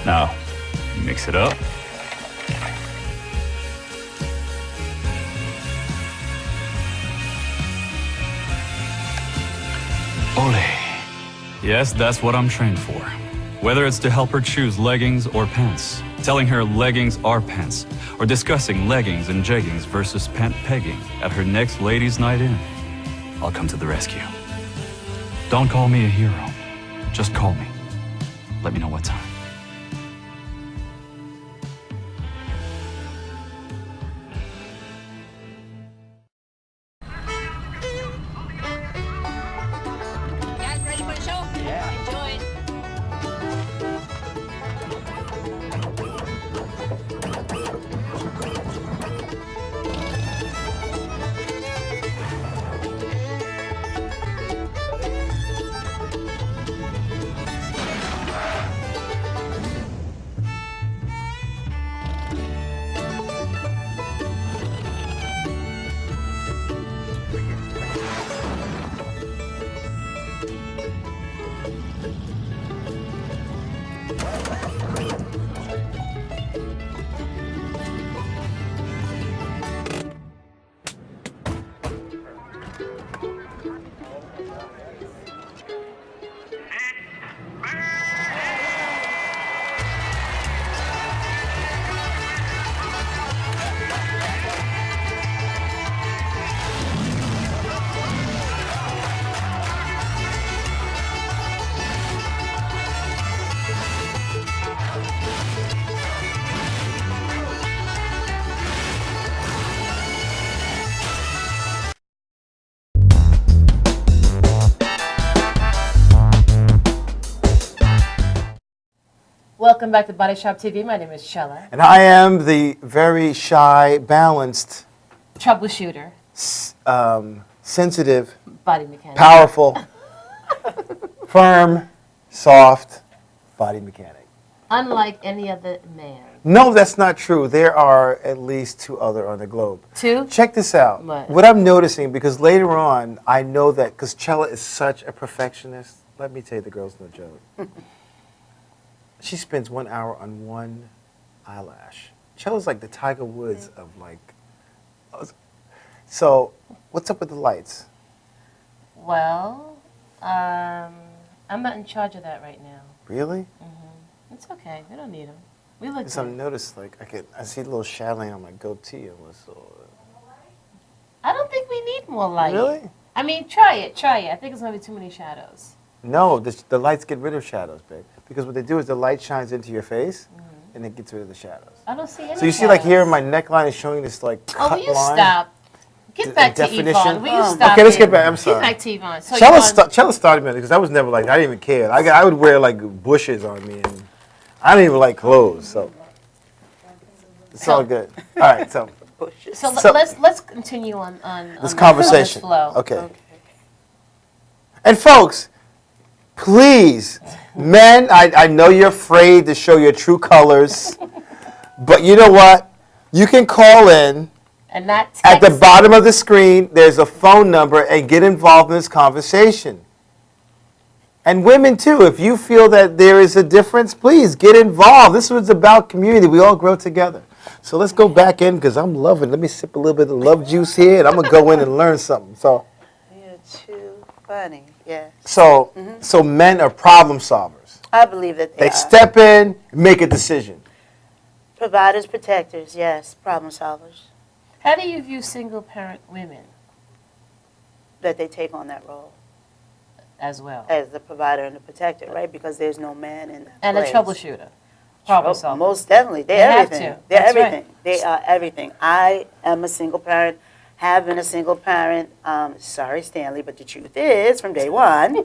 Now, mix it up. Ole. Yes, that's what I'm trained for. Whether it's to help her choose leggings or pants, telling her leggings are pants, or discussing leggings and jeggings versus pant pegging at her next ladies' night in, I'll come to the rescue. Don't call me a hero. Just call me. Let me know what time. Guys, ready for the show? Yeah. Enjoy it. Welcome back to Body Shop TV. My name is Shella. And I am the very shy, balanced, Troubleshooter. Sensitive, Body mechanic. powerful, firm, soft body mechanic. Unlike any other man. No, that's not true. There are at least two other on the globe. Two? Check this out. What? I'm noticing, because later on, I know that, because Chella is such a perfectionist. Let me tell you, the girl's no joke. She spends 1 hour on one eyelash. Chella's like the Tiger Woods of like. So, what's up with the lights? Well, I'm not in charge of that right now. Really? It's okay. We don't need them. We look Because I've good. noticed, like, I see a little shadowing on my goatee. I don't think we need more light. Really? I mean, try it. I think it's going to be too many shadows. No, the lights get rid of shadows, babe. Because what they do is the light shines into your face, and it gets rid of the shadows. I don't see any So you see, like shadows. here, my neckline is showing this like Oh, cut will you line. stop? Get back to definition. Yvonne. Will you stop? Okay, let's it? get back. I'm sorry. Get back to Yvonne. So Chella started me because I was never like, I didn't even care. I would wear like bushes on me, and I didn't even like clothes, so it's all good. All right, so let's continue on this on conversation. this flow. Okay. And folks, please, men, I know you're afraid to show your true colors, but you know what? You can call in. And not At the text. bottom of the screen, there's a phone number, and get involved in this conversation. And women too, if you feel that there is a difference, please get involved. This was about community. We all grow together. So let's go back in because I'm loving. Let me sip a little bit of love juice here, and I'm gonna go in and learn something. So, You're too funny. Yeah. so men are problem solvers. I believe that They are. step in, make a decision. Providers, protectors, yes. Problem solvers. How do you view single parent women That they take on that role as well? as the provider and the protector, right? Because there's no man in that And place. a troubleshooter. Problem solver. Most definitely. They're They have everything. to. They're That's right. everything. They are everything. I am a single parent, have been a single parent. Sorry, Stanley, but the truth is, from day one,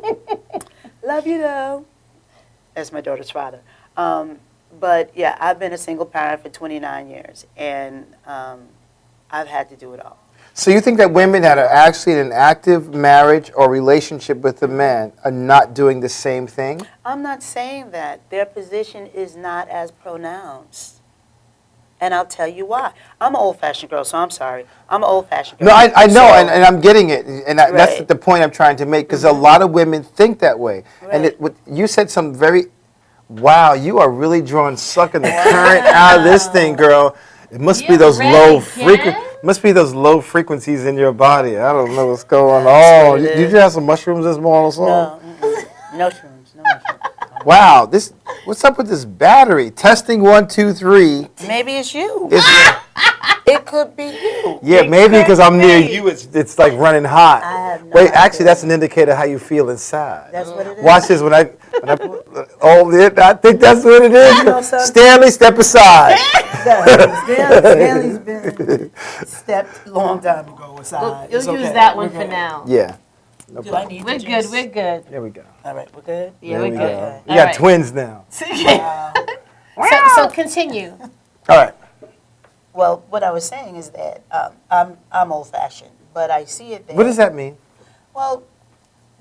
love you though. That's my daughter's father. But yeah, I've been a single parent for 29 years, and I've had to do it all. So you think that women that are actually in an active marriage or relationship with a man are not doing the same thing? I'm not saying that. Their position is not as pronounced. And I'll tell you why. I'm an old-fashioned girl, so I'm sorry. I'm an old-fashioned girl. No, I know, So- and I'm getting it, and that's Right. the point I'm trying to make, because a lot of women think that way. And Right. you said some very, wow, you are really sucking the current out of this thing, girl. It must be You're those ready, low frequencies in your body. I don't know what's going on. Did you have some mushrooms this morning or something? No, no shrooms, no mushrooms. Wow, what's up with this battery? Testing 1, 2, 3. Maybe it's you. It's- It could be you. Yeah, It maybe could because I'm near be. you, it's like running hot. I have no Wait, idea. actually, that's an indicator how you feel inside. That's what it is. Watch this. When I I think that's what it is. No, son. Stanley, step aside. Stanley's been stepped a long time ago aside. You'll It's use okay. that one We're for good. now. Yeah. No Do I problem. need We're to good. just- We're good. There we go. All right, we're good? Yeah, There we're we good. go. We All got right. twins now. So continue. All right. Well, what I was saying is that I'm old-fashioned, but I see it there. What does that mean? Well,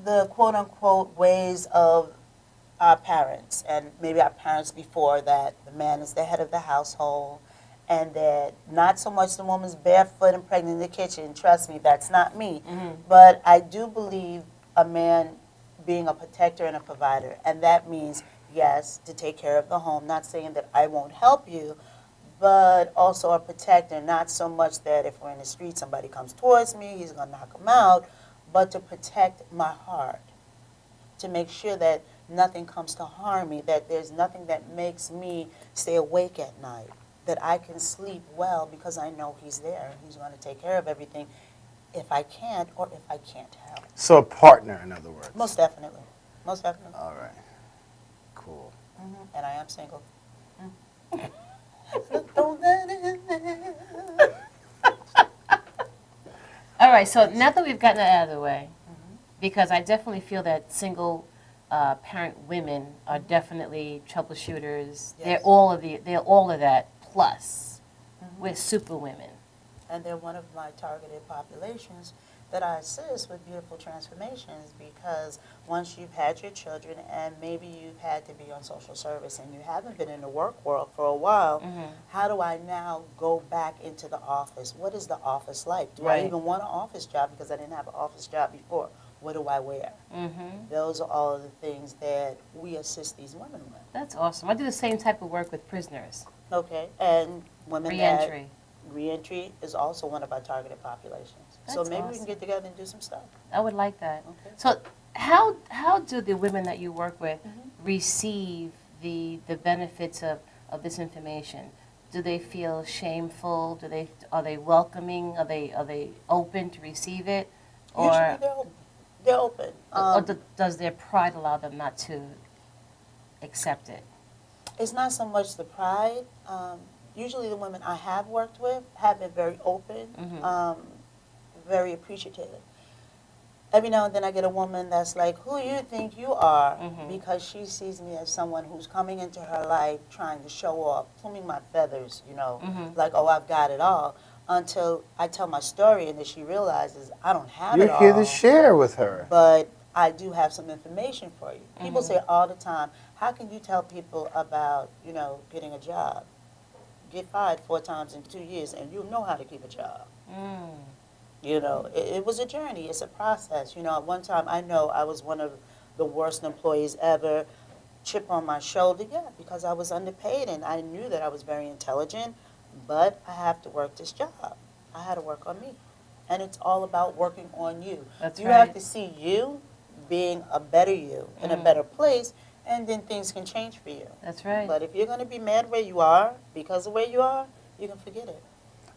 the quote-unquote ways of our parents, and maybe our parents before that, the man is the head of the household, and that not so much the woman's barefoot and pregnant in the kitchen. Trust me, that's not me. But I do believe a man being a protector and a provider, and that means, yes, to take care of the home. Not saying that I won't help you, but also a protector, not so much that if we're in the street, somebody comes towards me, he's going to knock him out, but to protect my heart, to make sure that nothing comes to harm me, that there's nothing that makes me stay awake at night, that I can sleep well because I know he's there and he's going to take care of everything if I can't or if I can't help. So a partner, in other words. Most definitely. Most definitely. All right. Cool. And I am single. Don't let it in there. All right. So now that we've gotten that out of the way, because I definitely feel that single parent women are definitely troubleshooters. They're all of that plus. We're super women. And they're one of my targeted populations that I assist with beautiful transformations, because once you've had your children and maybe you've had to be on social service and you haven't been in the work world for a while, how do I now go back into the office? What is the office like? Do I Right. even want an office job because I didn't have an office job before? What do I wear? Those are all of the things that we assist these women with. That's awesome. I do the same type of work with prisoners. Okay, and women Reentry. Reentry is also one of our targeted populations. So That's maybe we awesome. can get together and do some stuff. I would like that. Okay. So how do the women that you work with receive the benefits of this information? Do they feel shameful? Are they welcoming? Are they open to receive it? Usually they're open. They're open. Or does their pride allow them not to accept it? It's not so much the pride. Usually the women I have worked with have been very open, very appreciative. Every now and then I get a woman that's like, who you think you are? Because she sees me as someone who's coming into her life trying to show off, pluming my feathers, you know, like, oh, I've got it all. Until I tell my story and then she realizes I don't have it all. You're here to share with her. But I do have some information for you. People say all the time, how can you tell people about, you know, getting a job? Get fired 4 times in 2 years and you'll know how to keep a job. You know, it was a journey. It's a process. You know, at one time I know I was one of the worst employees ever. Chip on my shoulder, yeah, because I was underpaid and I knew that I was very intelligent, but I have to work this job. I had to work on me. And it's all about working on you. That's you right. have to see you being a better you in a better place, and then things can change for you. That's right. But if you're going to be mad where you are because of where you are, you can forget it.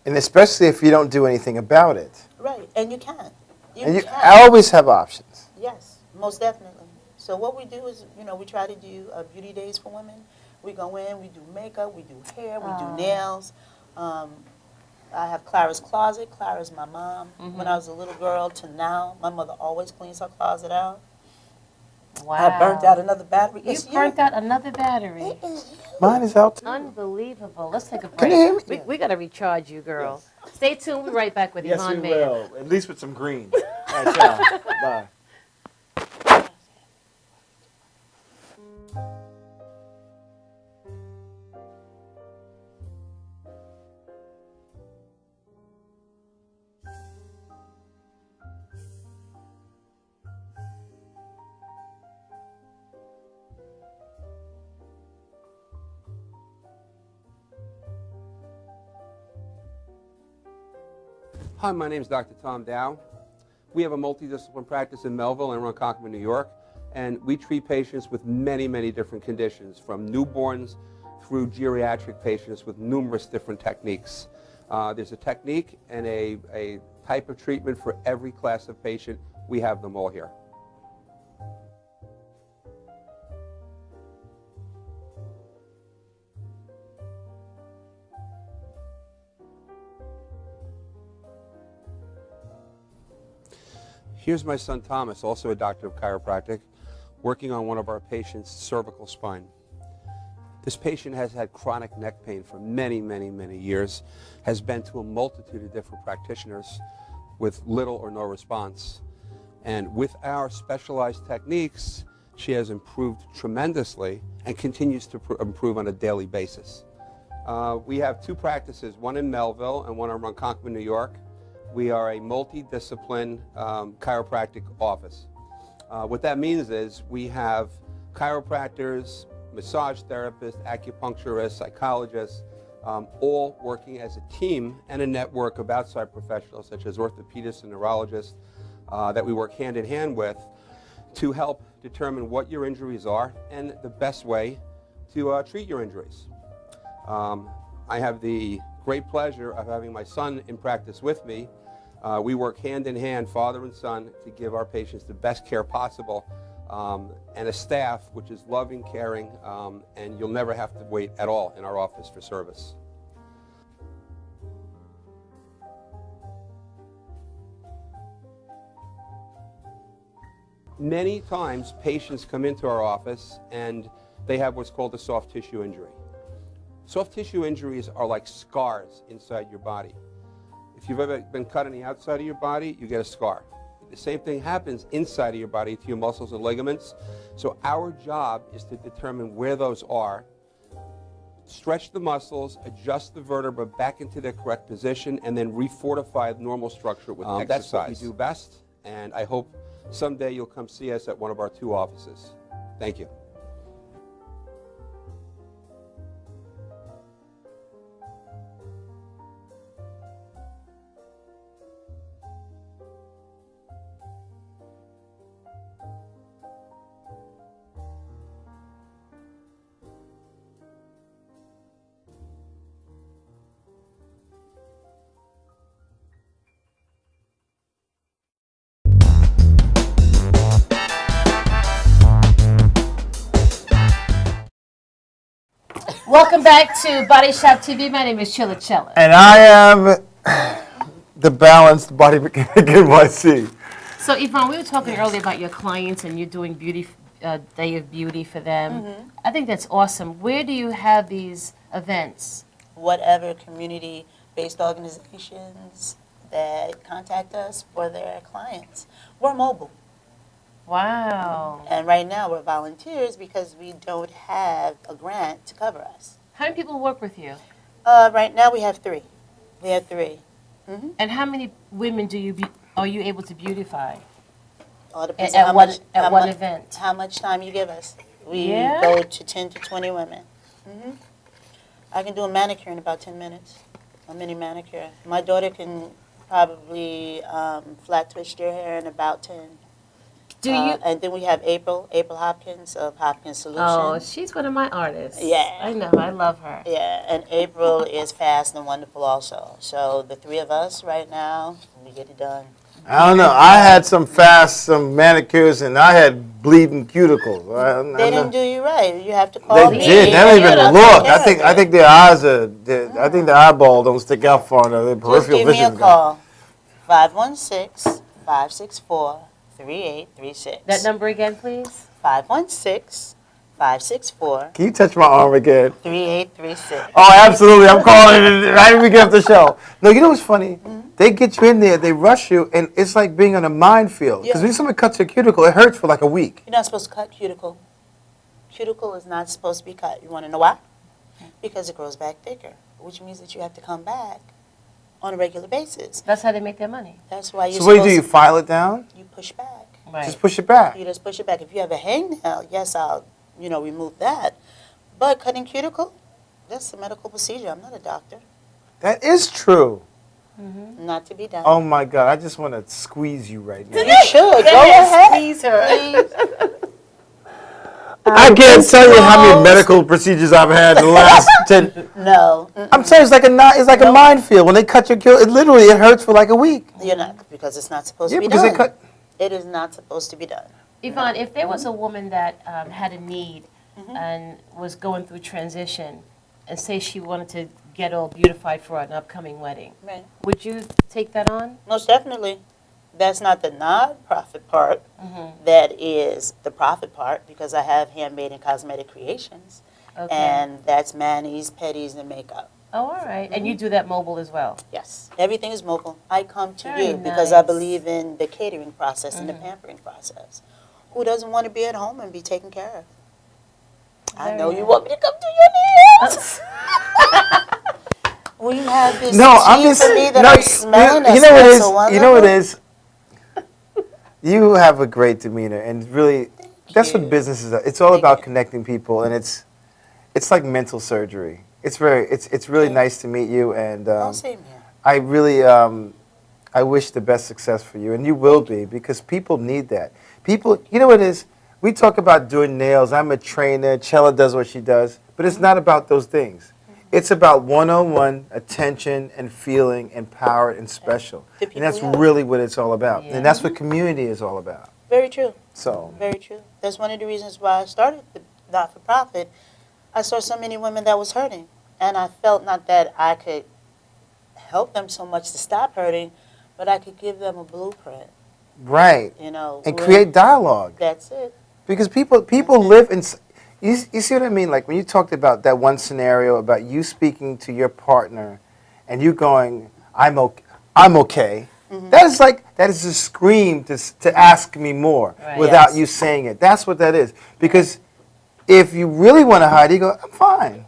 And especially if you don't do anything about it. Right, and you can. And you can. always have options. Yes, most definitely. So what we do is, you know, we try to do beauty days for women. We go in, we do makeup, we do hair, we do nails. I have Clara's closet. Clara's my mom. When I was a little girl to now, my mother always cleans her closet out. Wow. I burnt out another battery. You It's burnt out another battery. It is Mine is out too. Unbelievable. Let's take a break. Can you hear me? We got to recharge you, girl. Stay tuned. We'll be right back with Yes, Yvonne we Mayer. will. At least with some green. All right, y'all. Bye. Hi, my name is Dr. Tom Dow. We have a multidiscipline practice in Melville and Ronkonkoma, New York, and we treat patients with many, many different conditions, from newborns through geriatric patients with numerous different techniques. There's a technique and a type of treatment for every class of patient. We have them all here. Here's my son Thomas, also a doctor of chiropractic, working on one of our patients' cervical spine. This patient has had chronic neck pain for many, many, many years, has been to a multitude of different practitioners with little or no response. And with our specialized techniques, she has improved tremendously and continues to improve on a daily basis. We have 2 practices, one in Melville and one in Ronkonkoma, New York. We are a multidiscipline chiropractic office. What that means is we have chiropractors, massage therapists, acupuncturists, psychologists, all working as a team and a network of outside professionals such as orthopedists and neurologists that we work hand in hand with to help determine what your injuries are and the best way to treat your injuries. I have the great pleasure of having my son in practice with me. We work hand in hand, father and son, to give our patients the best care possible, and a staff which is loving, caring, and you'll never have to wait at all in our office for service. Many times patients come into our office and they have what's called a soft tissue injury. Soft tissue injuries are like scars inside your body. If you've ever been cut on the outside of your body, you get a scar. The same thing happens inside of your body to your muscles and ligaments. So our job is to determine where those are, stretch the muscles, adjust the vertebra back into their correct position, and then refortify the normal structure with exercise. That's what we do best, and I hope someday you'll come see us at one of our 2 offices. Thank you. Welcome back to Body Shop TV. My name is Chilla Chilla. And I am the balanced body mechanic NYC. So, Yvonne, we were talking earlier about your clients and you're doing beauty, Day of Beauty for them. I think that's awesome. Where do you have these events? Whatever community-based organizations that contact us for their clients. We're mobile. Wow. And right now we're volunteers because we don't have a grant to cover us. How many people work with you? Right now we have 3. We have 3. And how many women are you able to beautify? All depends At on one event? How much time you give us. We Yeah? go to 10 to 20 women. I can do a manicure in about 10 minutes, a mini manicure. My daughter can probably flat twist your hair in about 10. Do you? And then we have April Hopkins of Hopkins Solutions. Oh, she's one of my artists. Yeah. I know. I love her. Yeah, and April is fast and wonderful also. So the 3 of us right now, we get it done. I don't know. I had some manicures, and I had bleeding cuticles. They didn't do you right. You have to call They me. did. They don't even I'll look. take I care think of I it. think their eyes are. I think the eyeball don't stick out far enough. Their Just peripheral give me a vision. call. 516-564-3836. That number again, please? 516-564-3836. Can you touch my arm again? 3836. Oh, absolutely. I'm calling it right when we get off the show. No, you know what's funny? They get you in there, they rush you, and it's like being on a minefield. Because when someone cuts your cuticle, it hurts for like a week. You're not supposed to cut cuticle. Cuticle is not supposed to be cut. You want to know why? Because it grows back thicker, which means that you have to come back on a regular basis. That's how they make their money. That's why you're So what do supposed you file it down? You push back. Right. Just push it back. You just push it back. If you have a hangnail, yes, I'll, remove that. But cutting cuticle, that's a medical procedure. I'm not a doctor. That is true. Not to be done. Oh my God, I just want to squeeze you right now. You should. Go ahead. Squeeze her. Please. I can't tell you how many medical procedures I've had in the last 10. No. I'm saying it's like a minefield. When they cut your cuticle, it hurts for like a week. You're not, because it's not supposed Yeah, to be because done. they cut. It is not supposed to be done. Yvonne, if there was a woman that had a need and was going through transition, and say she wanted to get all beautified for an upcoming wedding, Right. would you take that on? Most definitely. That's not the non-profit part. That is the profit part, because I have handmade and cosmetic creations. Okay. And that's manis, petties, and makeup. Oh, all right. And you do that mobile as well? Yes. Everything is mobile. I come to Very you because I nice. believe in the catering process and the pampering process. Who doesn't want to be at home and be taken care of? I know you want me to come do your nails. We have this No, tea I'm just. for me that No, I'm smelling. you know what it is. So You know what it is. You have a great demeanor, and really, that's what business is. It's all about connecting people, and it's like mental surgery. It's really nice to meet you, and same here. I really I wish the best success for you, and you will be, because people need that. People, you know what it is. We talk about doing nails. I'm a trainer. Chella does what she does, but it's not about those things. It's about one-on-one attention and feeling empowered and special. And that's really what it's all about. And that's what community is all about. Very true. So, Very true. That's one of the reasons why I started the not-for-profit. I saw so many women that was hurting, and I felt not that I could help them so much to stop hurting, but I could give them a blueprint. right. And create dialogue. That's it. Because people live in. You see what I mean? Like when you talked about that one scenario about you speaking to your partner, and you going, "I'm okay." That is a scream to ask me more without you saying it. That's what that is. Because if you really want to hide, you go, "I'm fine,"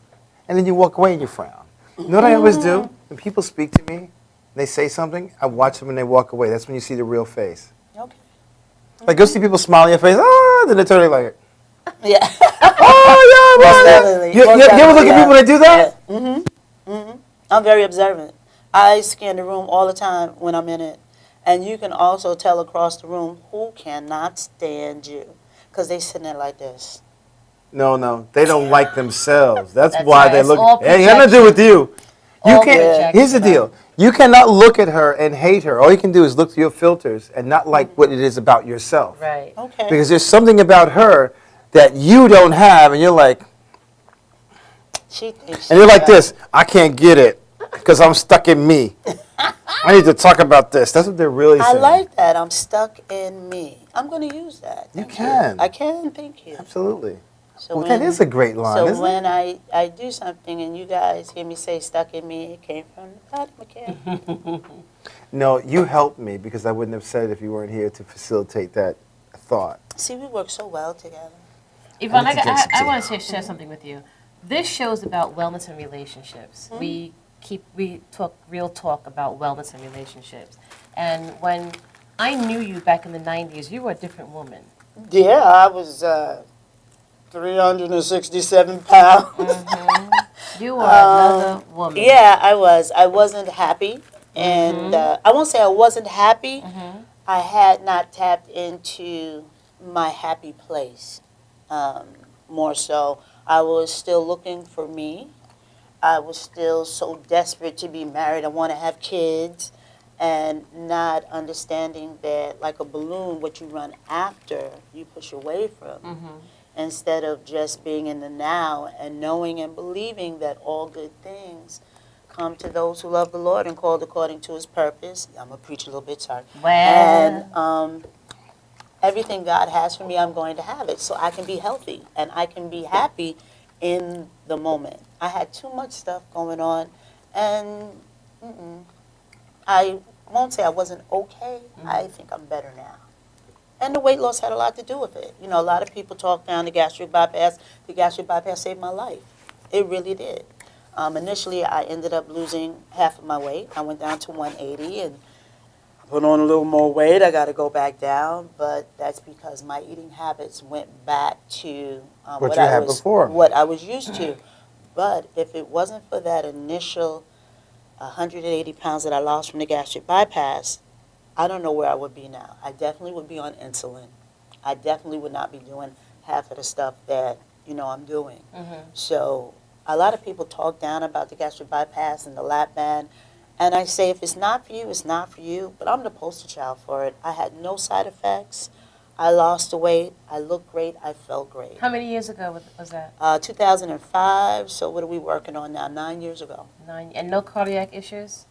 and then you walk away and you frown. You know what I always do? When people speak to me, they say something, I watch them and they walk away. That's when you see the real face. Okay. Like you'll see people smile in your face, then they turn like, Yeah. "Oh yeah, Most man." definitely. You ever look at people that do that? I'm very observant. I scan the room all the time when I'm in it. And you can also tell across the room who cannot stand you. Because they sitting there like this. No, they don't like themselves. That's That's why right. they It's look. all It ain't nothing to do with you. You All can't. projection. Here's the deal. You cannot look at her and hate her. All you can do is look through your filters and not like what it is about yourself. Right. Okay. Because there's something about her that you don't have, and you're like, She thinks And you're like she's this, I can't get it because I'm stuck in me. I need to talk about this. That's what they're really I saying. like that. I'm stuck in me. I'm going to use that. You Thank can. I can. Thank you. Absolutely. So Well, that is a great line, So isn't when it? I do something and you guys hear me say stuck in me, it came from Pat McCann. No, you helped me because I wouldn't have said it if you weren't here to facilitate that thought. See, we work so well together. Yvonne, I need to drink some I tea. want to share something with you. This show's about wellness and relationships. We talk real talk about wellness and relationships. And when I knew you back in the 90s, you were a different woman. Yeah, I was 367 pounds. You were another woman. Yeah, I was. I wasn't happy. And I won't say I wasn't happy. I had not tapped into my happy place. More so, I was still looking for me. I was still so desperate to be married. I want to have kids. And not understanding that, like a balloon, what you run after, you push away from. Instead of just being in the now and knowing and believing that all good things come to those who love the Lord and called according to his purpose. I'm going to preach a little bit, sorry. And everything God has for me, I'm going to have it so I can be healthy and I can be happy in the moment. I had too much stuff going on, and I won't say I wasn't okay. I think I'm better now. And the weight loss had a lot to do with it. You know, a lot of people talk down the gastric bypass. The gastric bypass saved my life. It really did. Initially, I ended up losing half of my weight. I went down to 180 and put on a little more weight. I got to go back down, but that's because my eating habits went back to What you had before. What I was used to. But if it wasn't for that initial 180 pounds that I lost from the gastric bypass, I don't know where I would be now. I definitely would be on insulin. I definitely would not be doing half of the stuff that, I'm doing. So a lot of people talk down about the gastric bypass and the lap band. And I say, if it's not for you, it's not for you. But I'm the poster child for it. I had no side effects. I lost the weight. I looked great. I felt great. How many years ago was that? 2005. So what are we working on now? 9 years ago. 9. And no cardiac issues?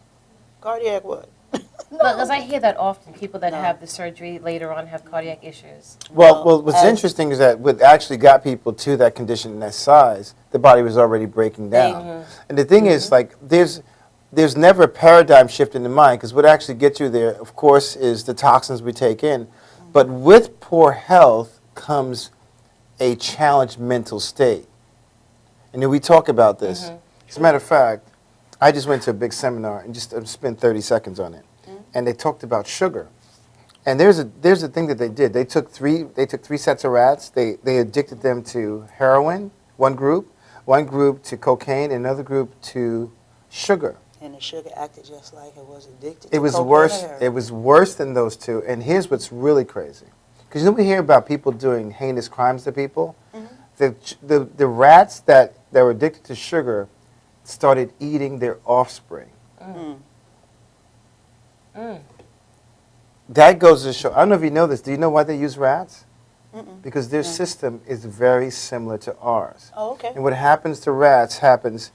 Cardiac what? Because I hear that often. People that have the surgery later on have cardiac issues. Well, what's interesting is that what actually got people to that condition and that size, the body was already breaking down. And the thing is, like, there's never a paradigm shift in the mind, because what actually gets you there, of course, is the toxins we take in. But with poor health comes a challenged mental state. And then we talk about this. As a matter of fact, I just went to a big seminar and just spent 30 seconds on it. And they talked about sugar. And there's a thing that they did. They took three sets of rats. They addicted them to heroin, one group to cocaine, and another group to sugar. And the sugar acted just like it was addicted It to was cocaine worse. or heroin. It was worse than those two. And here's what's really crazy, because we hear about people doing heinous crimes to people. The rats that were addicted to sugar started eating their offspring. That goes to show. I don't know if you know this. Do you know why they use rats? Because their system is very similar to ours. Oh, okay. And what happens to rats happens.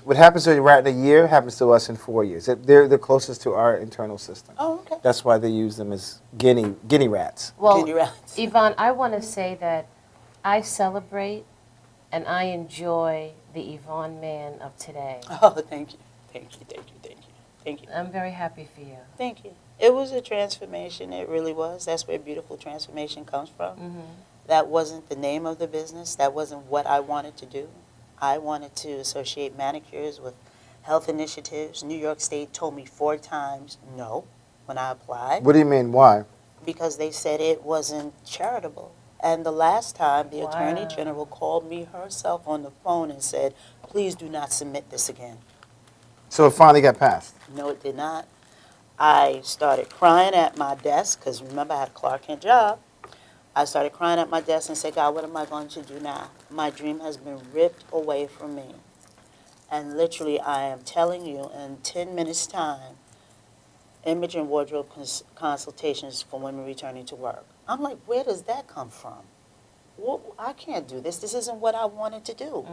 What happens to a rat in a year happens to us in 4 years. They're the closest to our internal system. Oh, okay. That's why they use them as guinea rats. Well, Yvonne, I want to say that I celebrate and I enjoy the Yvonne man of today. Oh, thank you. Thank you, thank you, thank you. Thank you. I'm very happy for you. Thank you. It was a transformation. It really was. That's where beautiful transformation comes from. That wasn't the name of the business. That wasn't what I wanted to do. I wanted to associate manicures with health initiatives. New York State told me 4 times no when I applied. What do you mean? Why? Because they said it wasn't charitable. And the last time, the Attorney General called me herself on the phone and said, please do not submit this again. So it finally got passed. No, it did not. I started crying at my desk, because remember I had a Clark Kent job. I started crying at my desk and said, God, what am I going to do now? My dream has been ripped away from me. And literally, I am telling you, in 10 minutes' time, image and wardrobe consultations for women returning to work. I'm like, where does that come from? Well, I can't do this. This isn't what I wanted to do.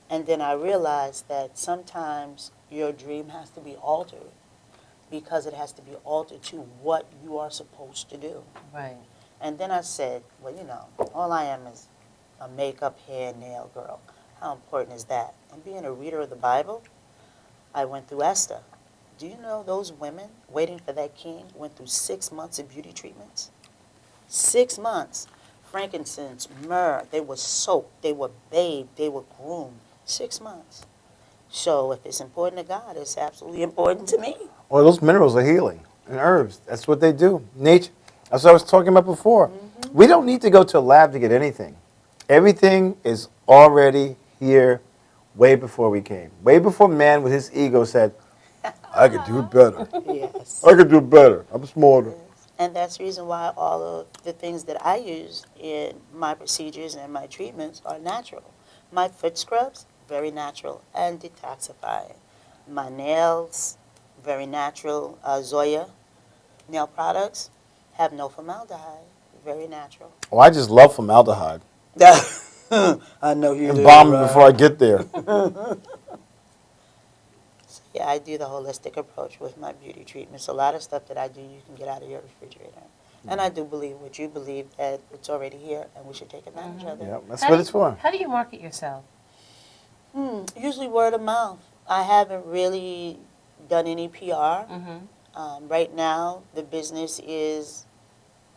And then I realized that sometimes your dream has to be altered because it has to be altered to what you are supposed to do. Right. And then I said, well, you know, all I am is a makeup, hair, nail girl. How important is that? And being a reader of the Bible, I went through Esther. Do you know those women waiting for that king went through 6 months of beauty treatments? 6 months. Frankincense, myrrh, they were soaked, they were bathed, they were groomed. 6 months. So if it's important to God, it's absolutely important to me. Well, those minerals are healing and herbs. That's what they do. Nature. That's what I was talking about before. We don't need to go to a lab to get anything. Everything is already here way before we came. Way before man with his ego said, I could do better. Yes. I could do better. I'm smarter. And that's the reason why all of the things that I use in my procedures and my treatments are natural. My foot scrubs, very natural and detoxifying. My nails, very natural. Zoya nail products have no formaldehyde, very natural. Oh, I just love formaldehyde. I know you do. Embalm right? before I get there. So, yeah, I do the holistic approach with my beauty treatments. A lot of stuff that I do, you can get out of your refrigerator. And I do believe what you believe, that it's already here and we should take advantage of it. Yeah, that's what it's for. How do you market yourself? Usually word of mouth. I haven't really done any PR. Right now, the business is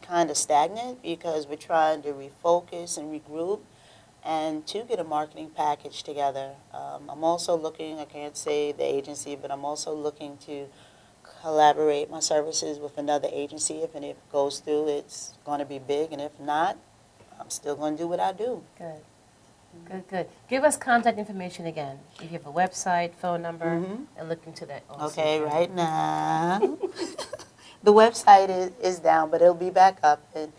kind of stagnant because we're trying to refocus and regroup and to get a marketing package together. I'm also looking, I can't say the agency, but I'm also looking to collaborate my services with another agency. If it goes through, it's going to be big, and if not, I'm still going to do what I do. Good. Good, good. Give us contact information again. You have a website, phone number, and look into that also. Okay, right now. The website is down, but it'll be back up. And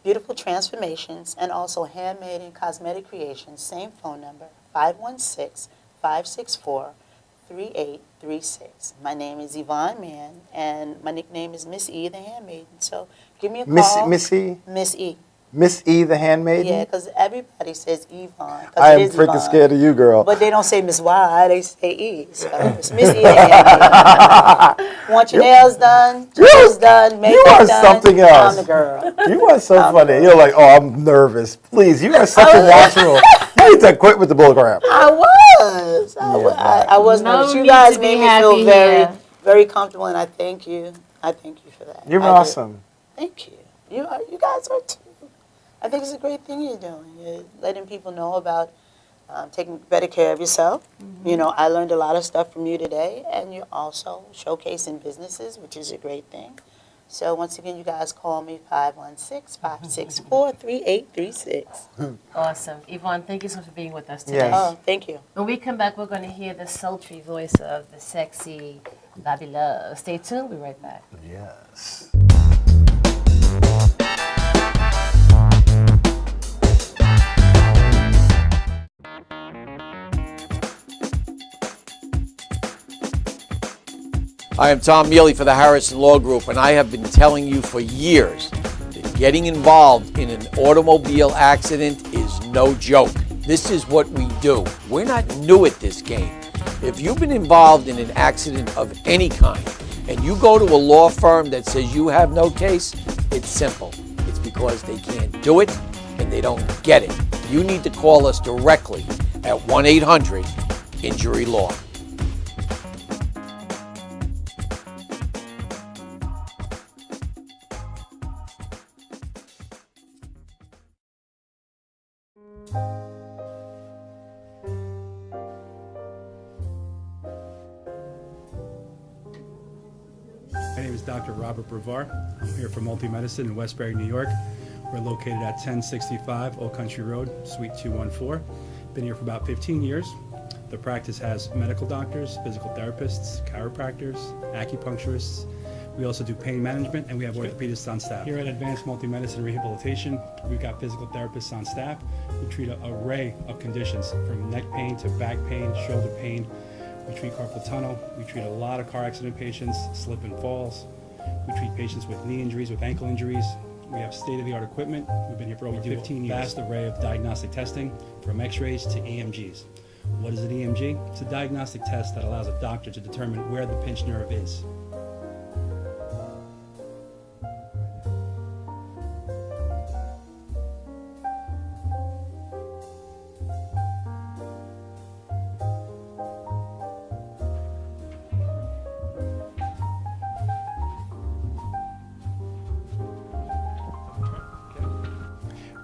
Beautiful Transformations, and also Handmade and Cosmetic Creations, same phone number, 516-564-3836. My name is Yvonne Mann, and my nickname is Miss E, the Handmaiden. So give me a call. Miss E? Miss E. Miss E, the handmaiden? Yeah, because everybody says Yvonne. I am freaking scared of you, girl. But they don't say Miss Y, they say E. So it's Miss E, the handmaiden. Want your nails done, toes done, makeup you are done, something else. I'm the girl. You are so funny. You're like, oh, I'm nervous. Please, you are such a natural. You need to quit with the bull crap. I was. I was nervous. You guys made me feel very, very comfortable, and I thank you. I thank you for that. You're I awesome. do. Thank you. You guys are too. I think it's a great thing you're doing. You're letting people know about taking better care of yourself. You know, I learned a lot of stuff from you today, and you're also showcasing businesses, which is a great thing. So once again, you guys call me 516-564-3836. Awesome. Yvonne, thank you so much for being with us today. Yes. Oh, thank you. When we come back, we're going to hear the sultry voice of the sexy Bobby Love. Stay tuned. We'll be right back. Yes. I am Tom Mealy for the Harrison Law Group, and I have been telling you for years that getting involved in an automobile accident is no joke. This is what we do. We're not new at this game. If you've been involved in an accident of any kind, and you go to a law firm that says you have no case, it's simple. It's because they can't do it and they don't get it. You need to call us directly at 1-800-INJURY-LAW. My name is Dr. Robert Brevard. I'm here for Multi-Medicine in Westbury, New York. We're located at 1065 Old Country Road, Suite 214. Been here for about 15 years. The practice has medical doctors, physical therapists, chiropractors, acupuncturists. We also do pain management, and we have orthopedists on staff. Here at Advanced Multi-Medicine Rehabilitation, we've got physical therapists on staff. We treat an array of conditions, from neck pain to back pain, shoulder pain. We treat carpal tunnel. We treat a lot of car accident patients, slip and falls. We treat patients with knee injuries, with ankle injuries. We have state-of-the-art equipment. We've been here for over 15 years. Vast array of diagnostic testing, from x-rays to EMGs. What is an EMG? It's a diagnostic test that allows a doctor to determine where the pinched nerve is.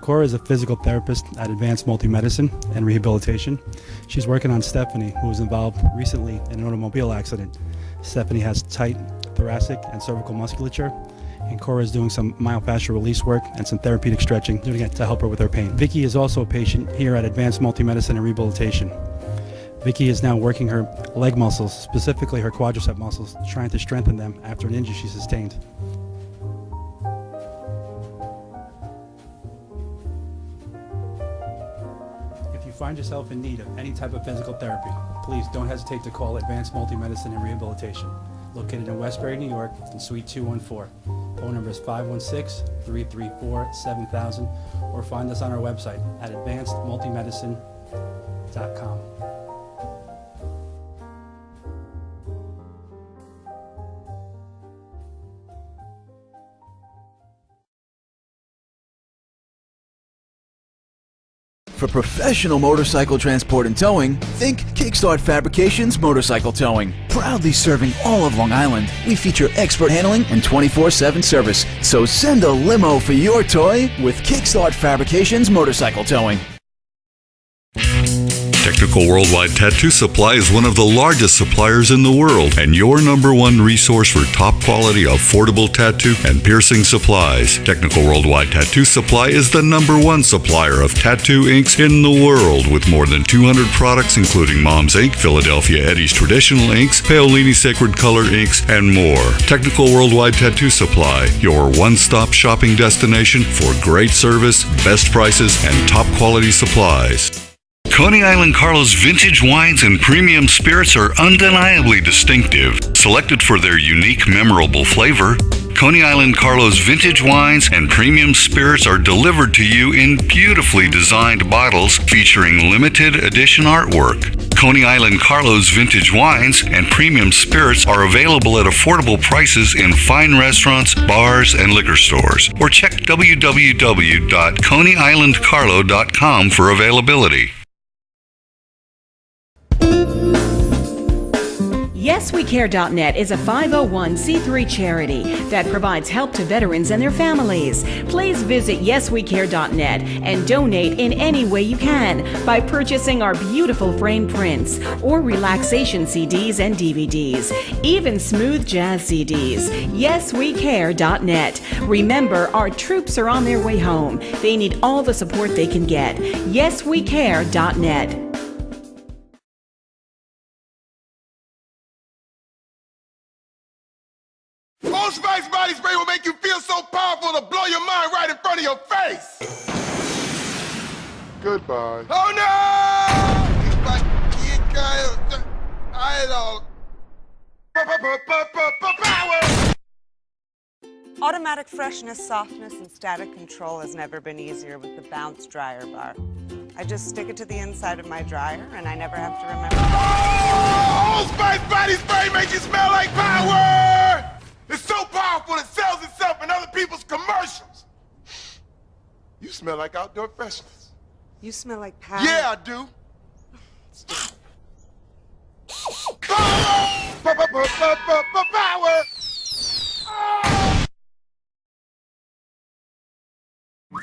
Cora is a physical therapist at Advanced Multi-Medicine and Rehabilitation. She's working on Stephanie, who was involved recently in an automobile accident. Stephanie has tight thoracic and cervical musculature, and Cora is doing some myofascial release work and some therapeutic stretching, doing it to help her with her pain. Vicky is also a patient here at Advanced Multi-Medicine and Rehabilitation. Vicky is now working her leg muscles, specifically her quadricep muscles, trying to strengthen them after an injury she sustained. If you find yourself in need of any type of physical therapy, please don't hesitate to call Advanced Multi-Medicine and Rehabilitation, located in Westbury, New York, in Suite 214. Phone number is 516-334-7000, or find us on our website at advancedmultimedicine.com. For professional motorcycle transport and towing, think Kickstart Fabrications Motorcycle Towing. Proudly serving all of Long Island, we feature expert handling and 24/7 service. So send a limo for your toy with Kickstart Fabrications Motorcycle Towing. Technical Worldwide Tattoo Supply is one of the largest suppliers in the world and your #1 resource for top quality, affordable tattoo and piercing supplies. Technical Worldwide Tattoo Supply is the #1 supplier of tattoo inks in the world with more than 200 products including Mom's Ink, Philadelphia Eddie's Traditional Inks, Paolini Sacred Color Inks, and more. Technical Worldwide Tattoo Supply, your one-stop shopping destination for great service, best prices, and top quality supplies. Coney Island Carlos vintage wines and premium spirits are undeniably distinctive, selected for their unique, memorable flavor. Coney Island Carlos vintage wines and premium spirits are delivered to you in beautifully designed bottles featuring limited edition artwork. Coney Island Carlos vintage wines and premium spirits are available at affordable prices in fine restaurants, bars, and liquor stores. Or check www.coneyislandcarlo.com for availability. YesWeCare.net is a 501c3 charity that provides help to veterans and their families. Please visit YesWeCare.net and donate in any way you can by purchasing our beautiful framed prints or relaxation CDs and DVDs, even smooth jazz CDs. YesWeCare.net. Remember, our troops are on their way home. They need all the support they can get. YesWeCare.net. Old Spice body spray will make you feel so powerful to blow your mind right in front of your face. Goodbye. Oh no! Power! Automatic freshness, softness, and static control has never been easier with the Bounce Dryer Bar. I just stick it to the inside of my dryer, and I never have to remember. Oh, Old Spice body spray makes you smell like power! It's so powerful it sells itself in other people's commercials. You smell like outdoor freshness. You smell like power. Yeah, I do. Power!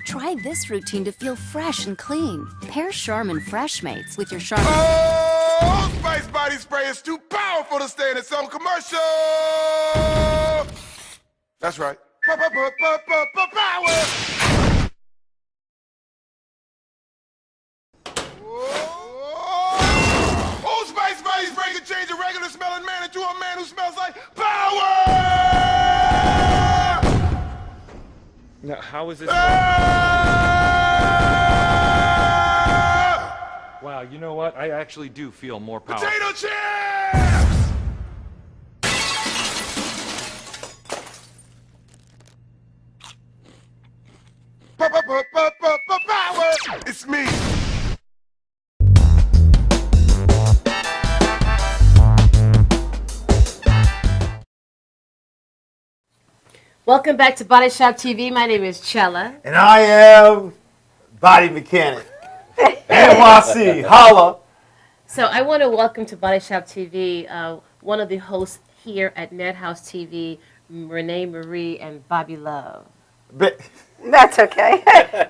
Try this routine to feel fresh and clean. Pair Charmin Fresh Mates with your Charmin. Oh, Spice body spray is too powerful to stay in some commercial. That's right. Power. Old Spice body spray can change a regular smelling man into a man who smells like power. Now, how is this? Wow, you know what? I actually do feel more powerful. Potato chips! Power! It's me. Welcome back to Body Shop TV. My name is Chella. And I am Body Mechanic. NYC, holla. So I want to welcome to Body Shop TV one of the hosts here at Madhouse TV, Renee Marie and Bobby Love. That's okay.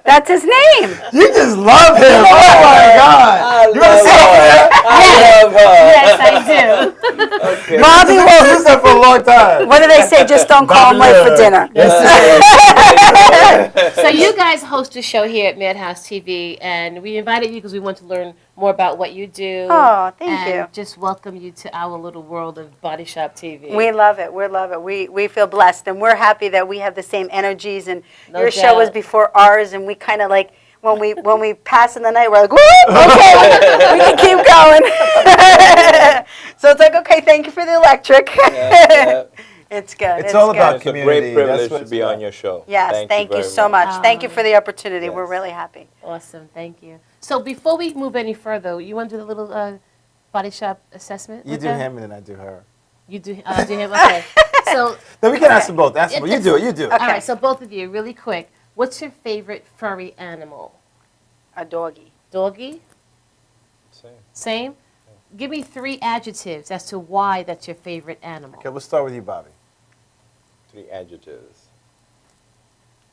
That's his name. You just love him. Oh my God. You want to sit over there? Yes, I do. Okay. Bobby will use that for a long time. What do they say? Just don't call him late for dinner. So you guys host a show here at Madhouse TV, and we invited you because we want to learn more about what you do. Oh, thank and you. Just welcome you to our little world of Body Shop TV. We love it. We love it. We feel blessed, and we're happy that we have the same energies. And No your show doubt. was before ours, and we kind of like when we pass in the night, we're like, woo, okay, we can keep going. So it's like, okay, thank you for the electric. It's good. It's all about It's a community. great privilege That's what to it's be about. on your show. Yes, thank you very so much. Thank you for the opportunity. We're really happy. Awesome, thank you. So before we move any further, you want to do the little Body Shop assessment? You with do them? him and then I do her. You do, do him, okay. So, No, we can ask them both. Ask them both. You do it. You do it. All right, so both of you, really quick. What's your favorite furry animal? A doggy. Doggy? Same. Same? Give me 3 adjectives as to why that's your favorite animal. Okay, we'll start with you, Bobby. 3 adjectives.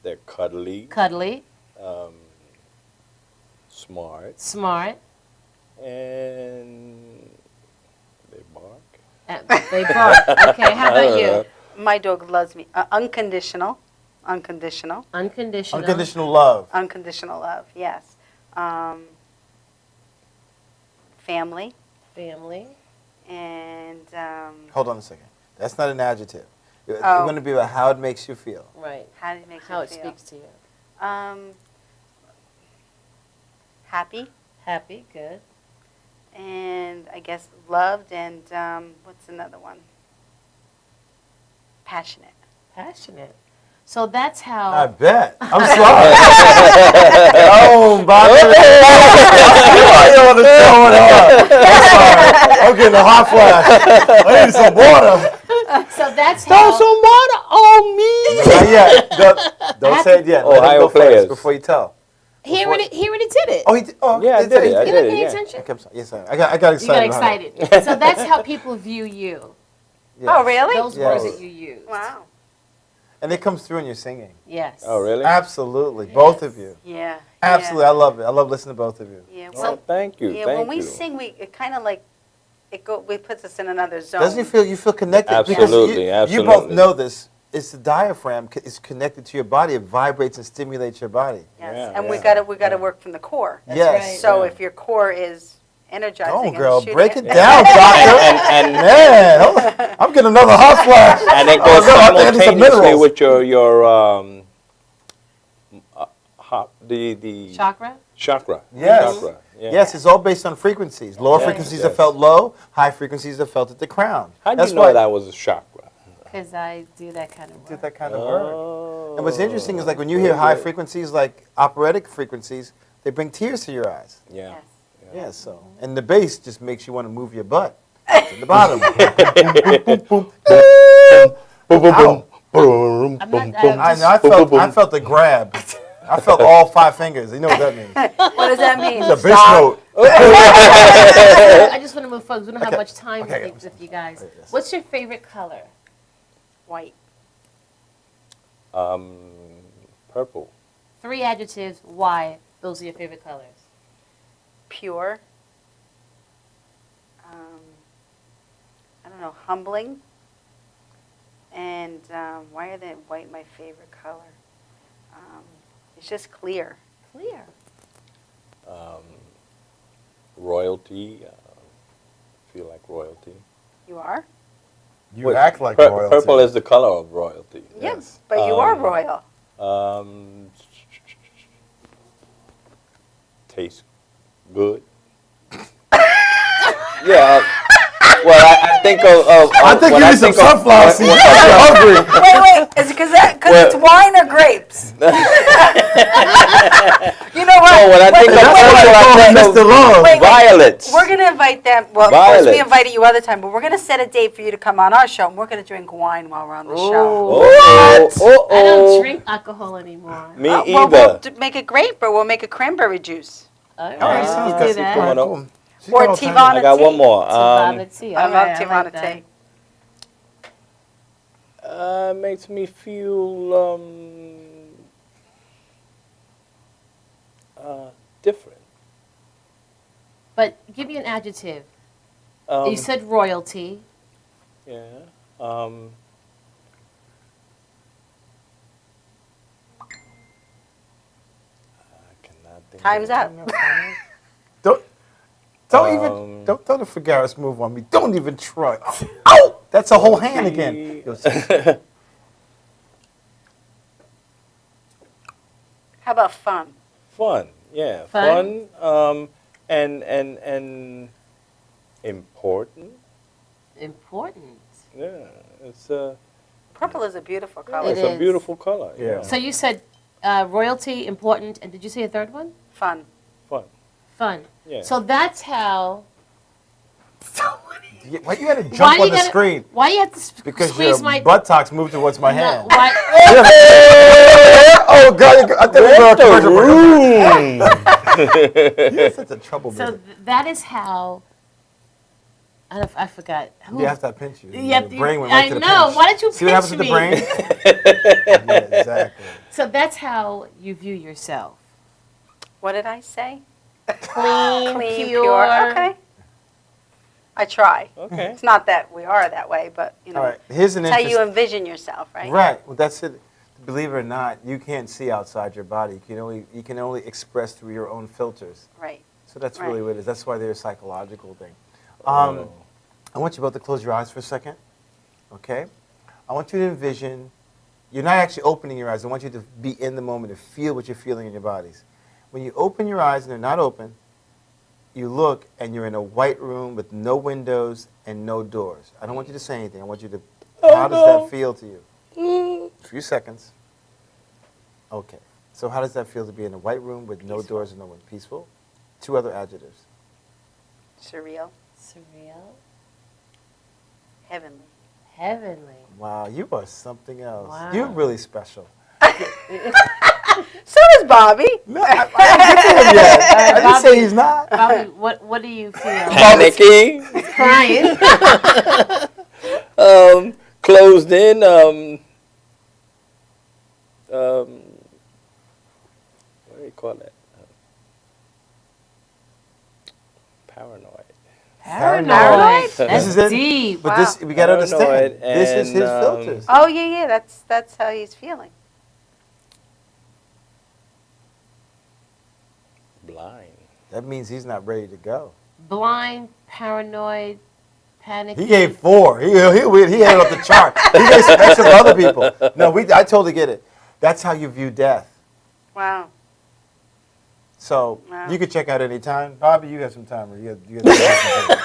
They're cuddly. Cuddly. Smart. Smart. And they bark. They bark. Okay, how about you? My dog loves me. Unconditional. Unconditional. Unconditional. Unconditional love. Unconditional love, yes. Family. Family. And Hold on a second. That's not an adjective. It's Oh. going to be about how it makes you feel. Right. how it makes How you it feel. speaks to you. Happy. Happy, good. And I guess loved and what's another one? Passionate. Passionate. So that's how. I bet. I'm sorry. Oh, Bobby. You want to throw it on. I'm sorry. I'm getting a hot flash. I need some water. So that's how. some water on me. Not yet. Don't say it yet. Let him Ohio go first players. before you tell. He already did it. Oh, he did. Oh, Yeah, I did it. I You did didn't it. pay Yeah. attention? Okay, I'm sorry. Yes, sir. I got excited. You got behind it. excited. So that's how people view you. Yes. Oh, really? Those Yes. words that you use. Wow. And it comes through in your singing. Yes. Oh, really? Absolutely. Both of you. Yeah. Absolutely. I love it. I love listening to both of you. Yeah. Well, thank you. Yeah, thank when we you. sing, it kind of like it puts us in another zone. Doesn't you feel connected? Absolutely, Because you both absolutely. know this. It's the diaphragm is connected to your body. It vibrates and stimulates your body. Yes. Yeah, and yeah. we gotta work from the core. Yes. So Yeah. if your core is energizing, Go, and girl. shooting Break it down, doctor. And Man, I'm getting another hot flash. and it Oh, goes no, I think I need some simultaneously minerals. with your the Chakra? chakra. Yes. Chakra. Yeah. Yes, it's all based on frequencies. Lower Yes, frequencies are yes. felt low. High frequencies are felt at the crown. How do That's you know why that was a chakra? Because I do that kind of work. did that kind of work. And what's interesting is like when you hear high frequencies, like operatic frequencies, they bring tears to your eyes. Yeah. Yeah, so. And the bass just makes you want to move your butt to the bottom. Ow. I know, I felt the grab. I felt all 5 fingers. You know what that means. What does that mean? It's a bitch note. I just want to move forward. We don't have much time with you guys. What's your favorite color? White. Purple. 3 adjectives. Why those are your favorite colors? Pure. I don't know, humbling. And why are they white my favorite color? It's just clear. Clear. Royalty. Feel like royalty. You are? You act like royalty. Purple is the color of royalty. Yes. But you are royal. Tastes good. Yeah. I think of. I think when you I need some think of- sunflower when- seeds. when- I'm hungry. Wait, is it because it's wine or grapes? You know what? No, when I think of purple, I think Mr. Love. Wait, violets. We're gonna invite them. Well, of course we Violets. invited you other time, but we're gonna set a date for you to come on our show, and we're gonna drink wine while we're on the show. What? I don't drink alcohol anymore. Me Well, either. we'll make a grape, or we'll make a cranberry juice. All All right, right, sounds let's do good. that. Come on up. Cool. She's Or got all time. Tivana I got tea. one more. Tivana tea. I All love right, I Tivana like that. tea. Makes me feel different. But give me an adjective. Um, You said royalty. Yeah. I cannot think. Time's up. Don't even don't forget us move on me. Don't even try. Oh, that's a whole hand again. How about fun? Fun. Yeah. Fun? Fun. And important. Important. Yeah. It's a. Purple is a beautiful color. It It's a is. beautiful color. Yeah. So you said royalty, important, and did you say a third one? Fun. Fun. Fun. Yeah. So that's how. Why you had to Why jump you on the gotta- screen? Why you have to Because squeeze your my buttocks moved towards my hand. No, why? Oh God! I think we're on a commercial break. You're such a trouble. So that is how. I forgot. Who? You have to pinch you. Yeah, Your brain went I right to the know. pinch. Why did you See what happens pinch with the brain? me? Yeah, exactly. So that's how you view yourself. What did I say? Clean, Clean, pure. Okay. I try. Okay. It's not that we are that way, but you know, All right. Here's an it's how you interest- envision yourself, right? Right. Well, that's it. Believe it or not, you can't see outside your body. You can only express through your own filters. Right. So that's Right. really what it is. That's why they're a psychological thing. I want you both to close your eyes for a second. Okay? I want you to envision, you're not actually opening your eyes. I want you to be in the moment, to feel what you're feeling in your bodies. When you open your eyes and they're not open, you look and you're in a white room with no windows and no doors. I don't want you to say anything. I want you to, how does that feel to you? A few seconds. Okay. So how does that feel to be in a white room with no doors and no windows? Peaceful? Two other adjectives. Surreal. Surreal. Heavenly. Heavenly. Wow, you are something else. Wow. You're really special. So is Bobby. No, I didn't get him yet. I didn't say he's not. Bobby, what do you feel? Panicking. Crying. Closed in. What do you call that? Paranoid. Paranoid. This That's is it. deep. But this, we got to understand. Paranoid This is his and, filters. Oh yeah. That's how he's feeling. Blind. That means he's not ready to go. Blind, paranoid, panic. He gave 4. He had it up the chart. He gave some extra to other people. No, I totally get it. That's how you view death. Wow. So Wow. you could check out any time. Bobby, you have some time. Or you got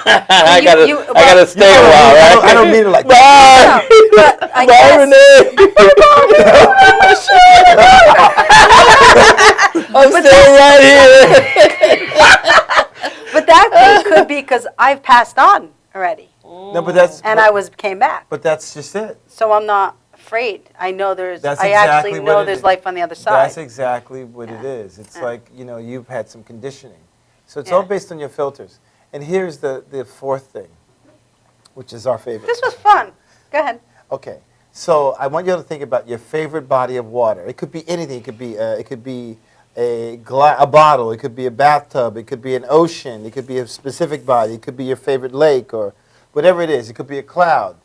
I gotta stay a while, right? I don't mean it like that. But I I'm staying right here. But that could be because I've passed on already, No, but that's and came back. But that's just it. So I'm not afraid. I know there's. That's I exactly actually what know it there's is. life on the other side. That's exactly what it is. It's like, you've had some conditioning. So it's Yeah. all based on your filters. And here's the fourth thing, which is our favorite. This was fun. Go ahead. Okay. So I want you to think about your favorite body of water. It could be anything. It could be a bottle. It could be a bathtub. It could be an ocean. It could be a specific body. It could be your favorite lake or whatever it is. It could be a cloud.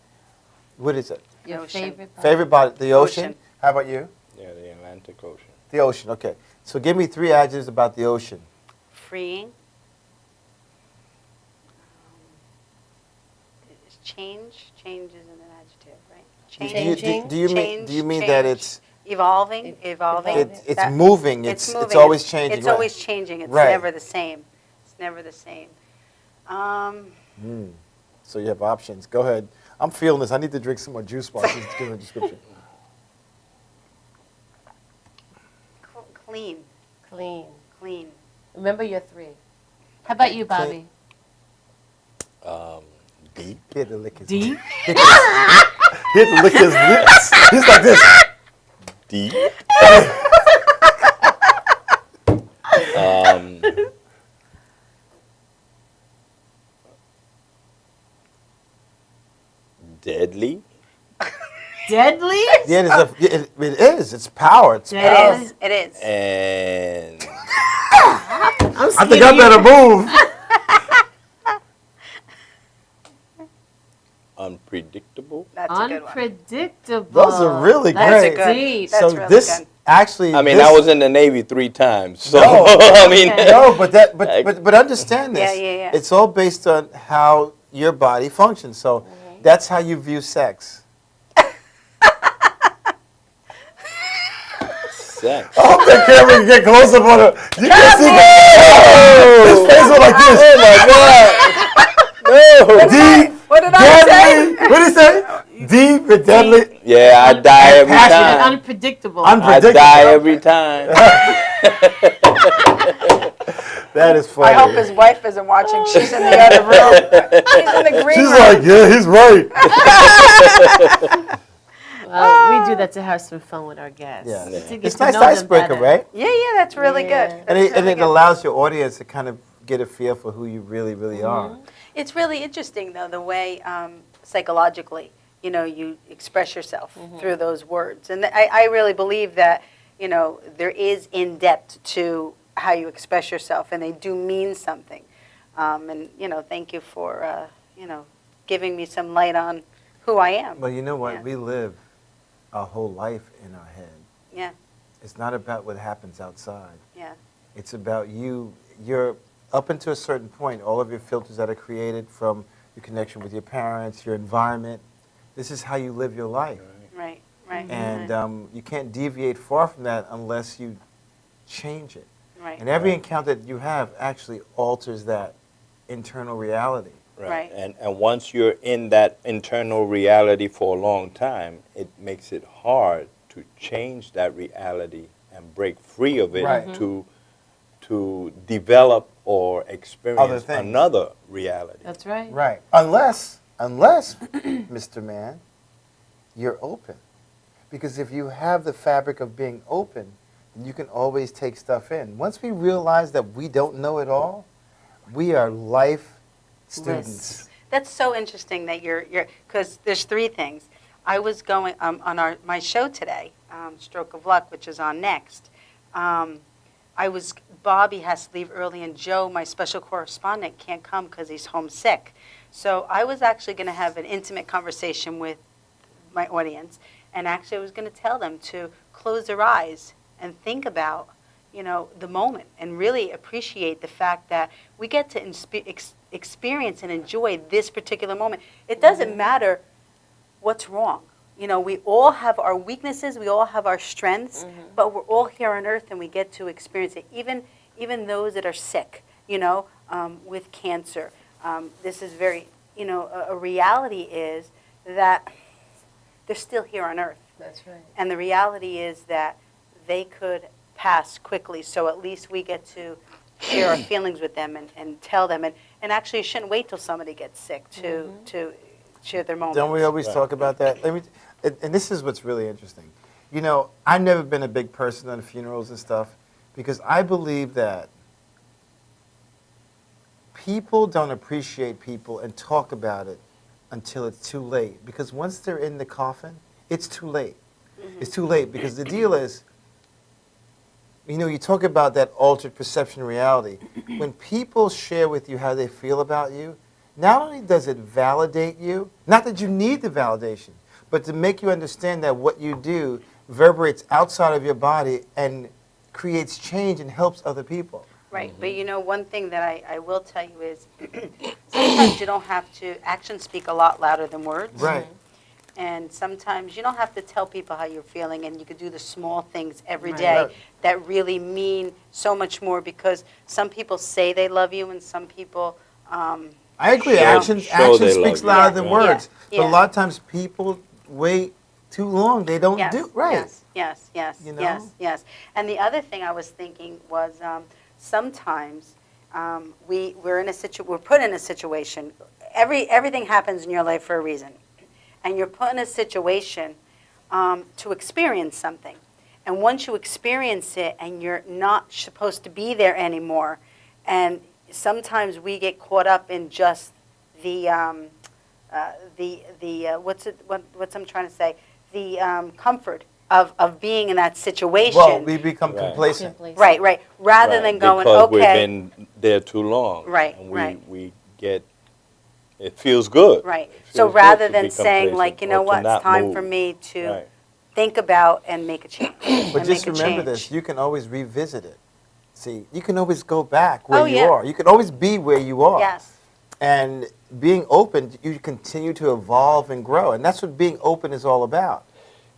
What is it? Your favorite body. Favorite body? The ocean. Ocean. How about you? Yeah, the Atlantic Ocean. The ocean. Okay. So give me 3 adjectives about the ocean. Freeing. Change. Change isn't an adjective, right? Change. Do you mean that it's Evolving. it's That- moving? It's always changing. It's right. always changing. It's Right. never the same. It's never the same. So you have options. Go ahead. I'm feeling this. I need to drink some more juice while she's giving a description. Clean. Clean. Clean. Remember your 3. How about you, Bobby? Deep. He had to lick his Deep? He had to lick his lips. He's like this. Deep. Deadly. Deadly? Yeah, it is. It's power. It's power. It is. It is. And I think I better move. unpredictable. That's a good one. Unpredictable. Those are really That's great. deep. So That's really this good. actually. I mean, this, I was in the Navy 3 times, so No. I mean, No, but understand this. Yeah. It's all based on how your body functions. So that's how you view sex. sex. I hope that camera can get close up on her. You can see his face was like this. Oh my God! No. Deep. What did I Deadly. What did he say? Deep and deadly. Yeah, I die every And time. unpredictable. I die every time. That is funny. I hope his wife isn't watching. She's in the other room. She's in the green She's room. like, yeah, he's right. We do that to have some fun with our guests. Yeah. To get It's to nice know them icebreaker, better. right? Yeah, that's really good. And That's it, really good. allows your audience to kind of get a feel for who you really, really Mm-hmm. are. It's really interesting, though, the way psychologically, you express yourself through those words. And I really believe that, there is in-depth to how you express yourself, and they do mean something. And, thank you for, giving me some light on who I am. Well, you know what? Yeah. We live our whole life in our head. Yeah, It's not about what happens outside. yeah. It's about you. You're up until a certain point, all of your filters that are created from your connection with your parents, your environment, this is how you live your life. Right. And you can't deviate far from that unless you change it. Right. And every encounter that you have actually alters that internal reality. Right. And once you're in that internal reality for a long time, it makes it hard to change that reality and break free of it Right. to develop or experience things. another reality. That's right. Right. Unless, Mr. Man, you're open. Because if you have the fabric of being open, then you can always take stuff in. Once we realize that we don't know it all, we are life students. That's so interesting that you're because there's 3 things. I was going on my show today, Stroke of Luck, which is on next. Bobby has to leave early, and Joe, my special correspondent, can't come because he's homesick. So I was actually going to have an intimate conversation with my audience, and actually I was going to tell them to close their eyes and think about, the moment, and really appreciate the fact that we get to experience and enjoy this particular moment. It doesn't matter what's wrong. We all have our weaknesses, we all have our strengths, but we're all here on earth and we get to experience it. Even those that are sick, with cancer. This is very, a reality is that they're still here on earth. That's right. And the reality is that they could pass quickly, so at least we get to share our feelings with them and tell them. And actually, you shouldn't wait till somebody gets sick to share their moments. Don't we always talk about that? And this is what's really interesting. I've never been a big person on funerals and stuff because I believe that people don't appreciate people and talk about it until it's too late. Because once they're in the coffin, it's too late. It's too late because the deal is, you talk about that altered perception of reality. When people share with you how they feel about you, not only does it validate you, not that you need the validation, but to make you understand that what you do reverberates outside of your body and creates change and helps other people. Right, but one thing that I will tell you is sometimes you don't have to, actions speak a lot louder than words. Right. And sometimes you don't have to tell people how you're feeling, and you could do the small things every Right. day Right. that really mean so much more, because some people say they love you and some people I I agree. show Action they love speaks you. louder than words. Yeah. But a lot of times people wait too long. They don't Yes, do right. Yes. You know? Yes. And the other thing I was thinking was sometimes we're put in a situation. Everything happens in your life for a reason, and you're put in a situation to experience something. And once you experience it, and you're not supposed to be there anymore, and sometimes we get caught up in just the what's I'm trying to say, the comfort of being in that situation. Well, we become complacent. Right. Rather than going, because okay. we've been there too long. Right, And right. we get, it feels good. Right. It So feels rather good to than be saying, complacent like, you or know to what, it's not time move. for me to Right. think about and make a change. But and just make a remember change. this, you can always revisit it. See, you can always go back where Oh, you yeah. are. You can always be where you are. Yes. And being open, you continue to evolve and grow. And that's what being open is all about.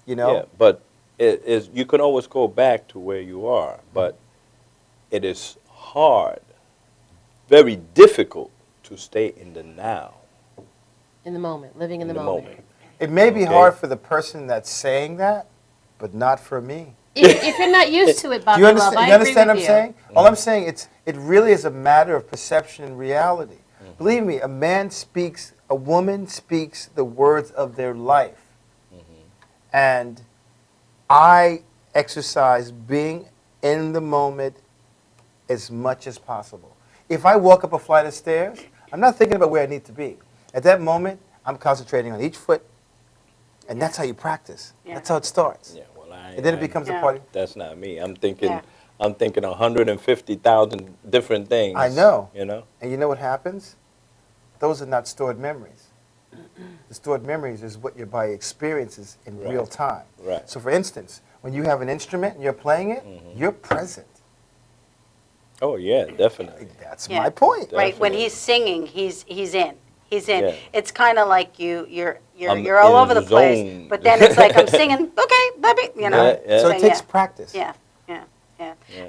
You know? Yeah, but it is, you can always go back to where you are, but it is hard, very difficult to stay in the now. In the moment, living in the the moment. moment. It may be Okay. hard for the person that's saying that, but not for me. If you're not used to it, Bobby Do you understand, Love, I you agree understand with what I'm you. saying? All I'm saying, it really is a matter of perception and reality. Believe me, a woman speaks the words of their life. And I exercise being in the moment as much as possible. If I walk up a flight of stairs, I'm not thinking about where I need to be. At that moment, I'm concentrating on each foot, and that's how you practice. Yeah. That's how it starts. Yeah, well, And then it becomes a Yeah. party. That's not me. I'm thinking, Yeah. 150,000 different things. I know. You know? And you know what happens? Those are not stored memories. The stored memories is what your body experiences in Right. real time. Right. So for instance, when you have an instrument and you're playing it, you're present. Oh, yeah, definitely. That's Yeah. my point. Right. When he's singing, he's in. He's in. Yeah. It's kind of like you're I'm all in over the the place. zone. But then it's like I'm singing. Okay, let me. You know. Yeah, yeah. So it takes practice. Yeah.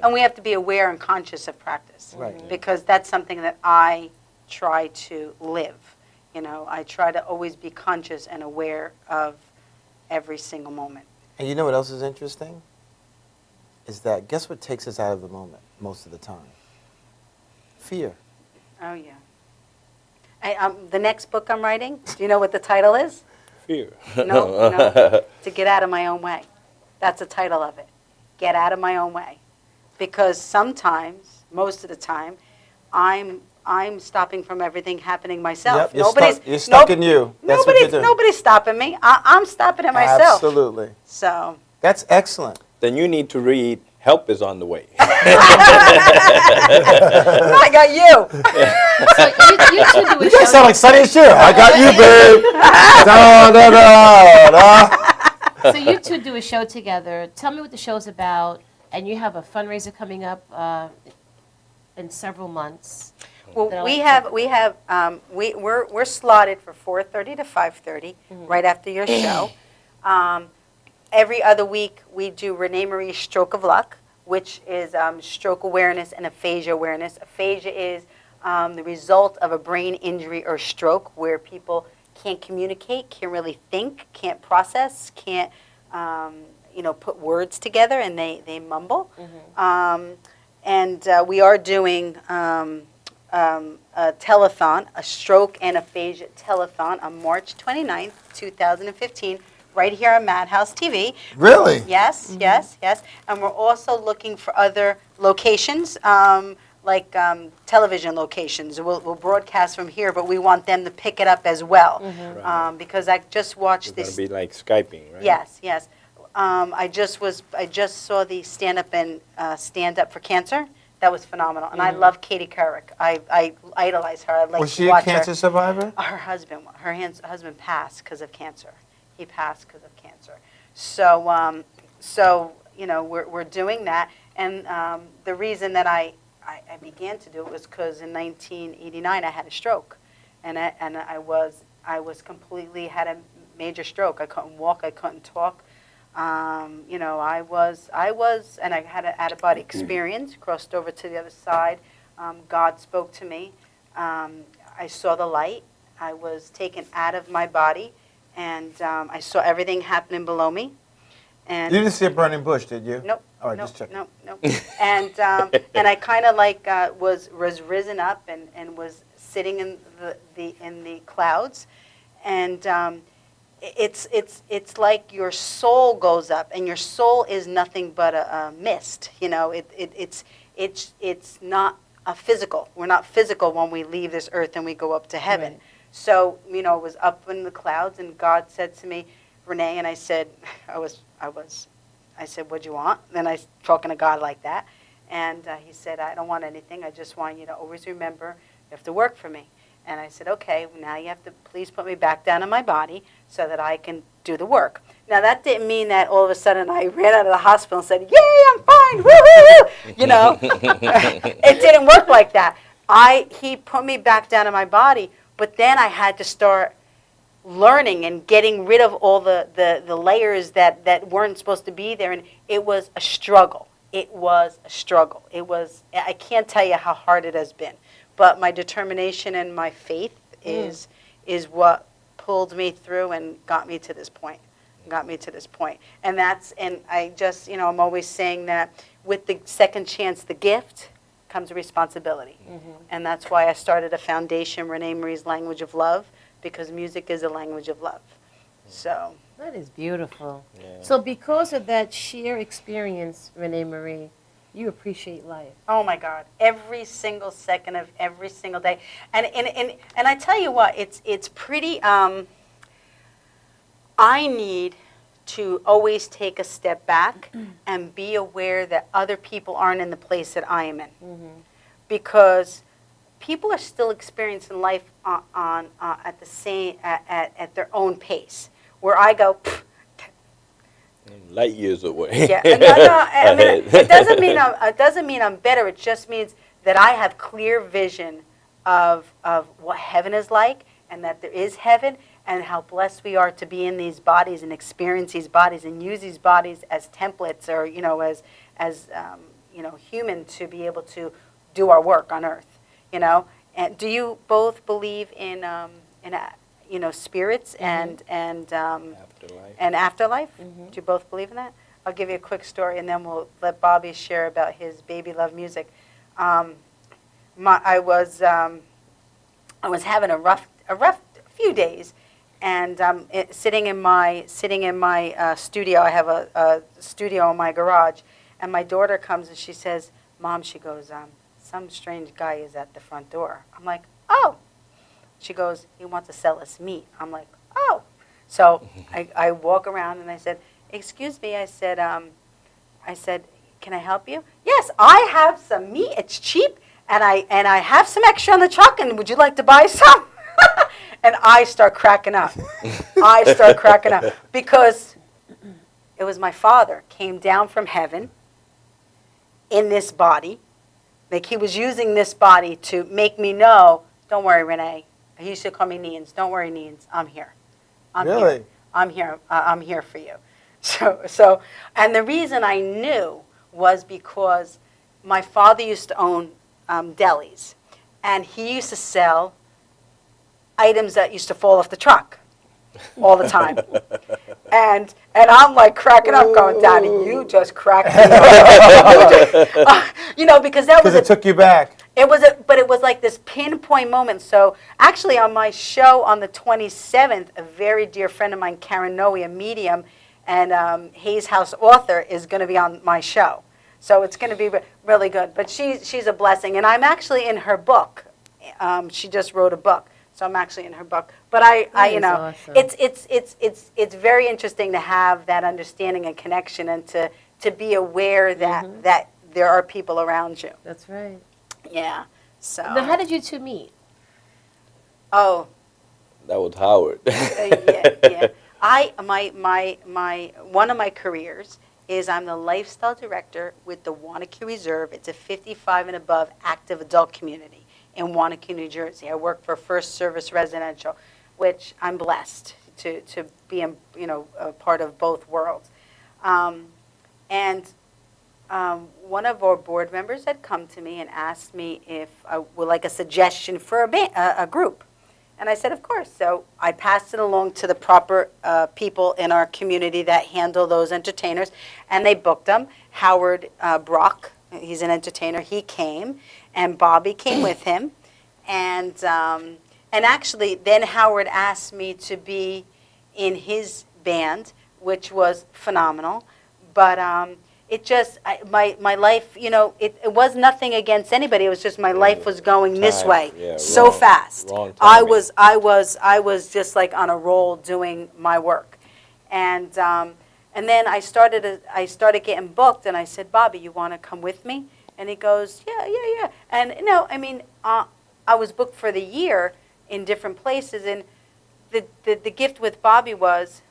And we have to be aware and conscious of practice. Right. Because that's something that I try to live. You know, I try to always be conscious and aware of every single moment. And you know what else is interesting? Is that guess what takes us out of the moment most of the time? Fear. Oh yeah. The next book I'm writing. Do you know what the title is? Fear. No. To get out of my own way. That's the title of it. Get out of my own way. Because sometimes, most of the time, I'm stopping from everything happening myself. Yep, you're stuck in you. That's what you're doing. Nobody's stopping me. I'm stopping it myself. Absolutely. So. That's excellent. Then you need to read Help is on the Way. I got you. So you two do a You show. guys sound like Sonny and Cher. I got you, babe. Da, da, da, da. So you two do a show together. Tell me what the show's about, and you have a fundraiser coming up in several months. Well, that I'll we're slotted for 4:30 to 5:30, right after your show. Every other week, we do Renee Marie's Stroke of Luck, which is stroke awareness and aphasia awareness. Aphasia is the result of a brain injury or stroke where people can't communicate, can't really think, can't process, can't put words together, and they mumble. And we are doing a telethon, a stroke and aphasia telethon on March 29th, 2015, right here on Madhouse TV. Really? Yes, yes. And we're also looking for other locations, like television locations. We'll broadcast from here, but we want them to pick it up as well. Because I just watched It's this. going to be like Skyping, right? Yes. I just saw the stand up for cancer. That was phenomenal, and I love Katie Couric. I idolize her. I like Was to she a watch cancer survivor? Her husband passed because of cancer. He passed because of cancer. So we're doing that, and the reason that I began to do it was because in 1989 I had a stroke, and I was completely had a major stroke. I couldn't walk. I couldn't talk. I was, and I had an out-of-body experience, crossed over to the other side. God spoke to me. I saw the light. I was taken out of my body, and I saw everything happening below me. And You didn't see a burning bush, did you? Nope. All right, nope, just check. Nope. Nope. And I kind of like was risen up and was sitting in the clouds, and it's like your soul goes up, and your soul is nothing but a mist. You know, it's not a physical. We're not physical when we leave this earth and we go up to heaven. Right. So, you know, it was up in the clouds, and God said to me, Renee, and I said, I said, what do you want? Then I was talking to God like that. And he said, I don't want anything. I just want you to always remember you have to work for me. And I said, okay, now you have to please put me back down in my body so that I can do the work. Now, that didn't mean that all of a sudden I ran out of the hospital and said, yay, I'm fine, woo-hoo! You know, it didn't work like that. He put me back down in my body, but then I had to start learning and getting rid of all the layers that weren't supposed to be there. And it was a struggle. It was a struggle. I can't tell you how hard it has been. But my determination and my faith is what pulled me through and got me to this point. And I just, you know, I'm always saying that with the second chance, the gift, comes a responsibility. And that's why I started a foundation, Renee Marie's Language of Love, because music is a language of love. So That is beautiful. Yeah. So because of that sheer experience, Renee Marie, you appreciate life. oh my God, every single second of every single day. And I tell you what, it's pretty, I need to always take a step back and be aware that other people aren't in the place that I am in. Because people are still experiencing life at the same at their own pace. Where I go, "Pfft, Light years away. yeah, no, I mean, it doesn't mean I'm better. It just means that I have clear vision of what heaven is like, and that there is heaven, and how blessed we are to be in these bodies and experience these bodies and use these bodies as templates, or you know, as you know, human, to be able to do our work on earth. You know, and do you both believe in you know, spirits and afterlife? Do you both believe in that? I'll give you a quick story, and then we'll let Bobby share about his baby love music. I was having a rough few days, and sitting in my studio. I have a studio in my garage, and my daughter comes and she says, "Mom," she goes, "some strange guy is at the front door." I'm like, "Oh." She goes, "He wants to sell us meat." I'm like, "Oh." So I walk around and I said, "Excuse me," I said, "Can I help you?" "Yes, I have some meat. It's cheap, and I have some extra on the truck, and would you like to buy some?" And I start cracking up. Because it was my father came down from heaven in this body. Like, he was using this body to make me know, don't worry, Renee. He used to call me Neens. Don't worry, Neens. I'm here. Really? I'm here. I'm here for you. So, and the reason I knew was because my father used to own delis, and he used to sell items that used to fall off the truck all the time. And I'm like cracking up, going, "Daddy, you just cracked me up." You know, because that was Because it took you back. But it was like this pinpoint moment. So actually, on my show on the 27th, a very dear friend of mine, Karen Noe, a medium and Hayes House author, is going to be on my show. So it's going to be really good. But she's a blessing, and I'm actually in her book. She just wrote a book, so I'm actually in her book. But I you know, awesome. it's very interesting to have that understanding and connection, and to be aware that that there are people around you. That's right. Yeah. So. Now, how did you two meet? Oh. That was Howard. Yeah. My one of my careers is I'm the lifestyle director with the Wanacue Reserve. It's a 55 and above active adult community in Wanacue, New Jersey. I work for First Service Residential, which I'm blessed to be in, you know, a part of both worlds. And one of our board members had come to me and asked me if I would like a suggestion for a group. And I said, of course. So I passed it along to the proper people in our community that handle those entertainers, and they booked them. Howard Brock, he's an entertainer, he came, and Bobby came with him. And actually, then Howard asked me to be in his band, which was phenomenal. But it just, my life, you know, it was nothing against anybody. It was just my life was going this way so fast. I was just like on a roll doing my work. And then I started getting booked, and I said, Bobby, you want to come with me? And he goes, yeah. And, you know, I mean, I was booked for the year in different places, and the gift with Bobby was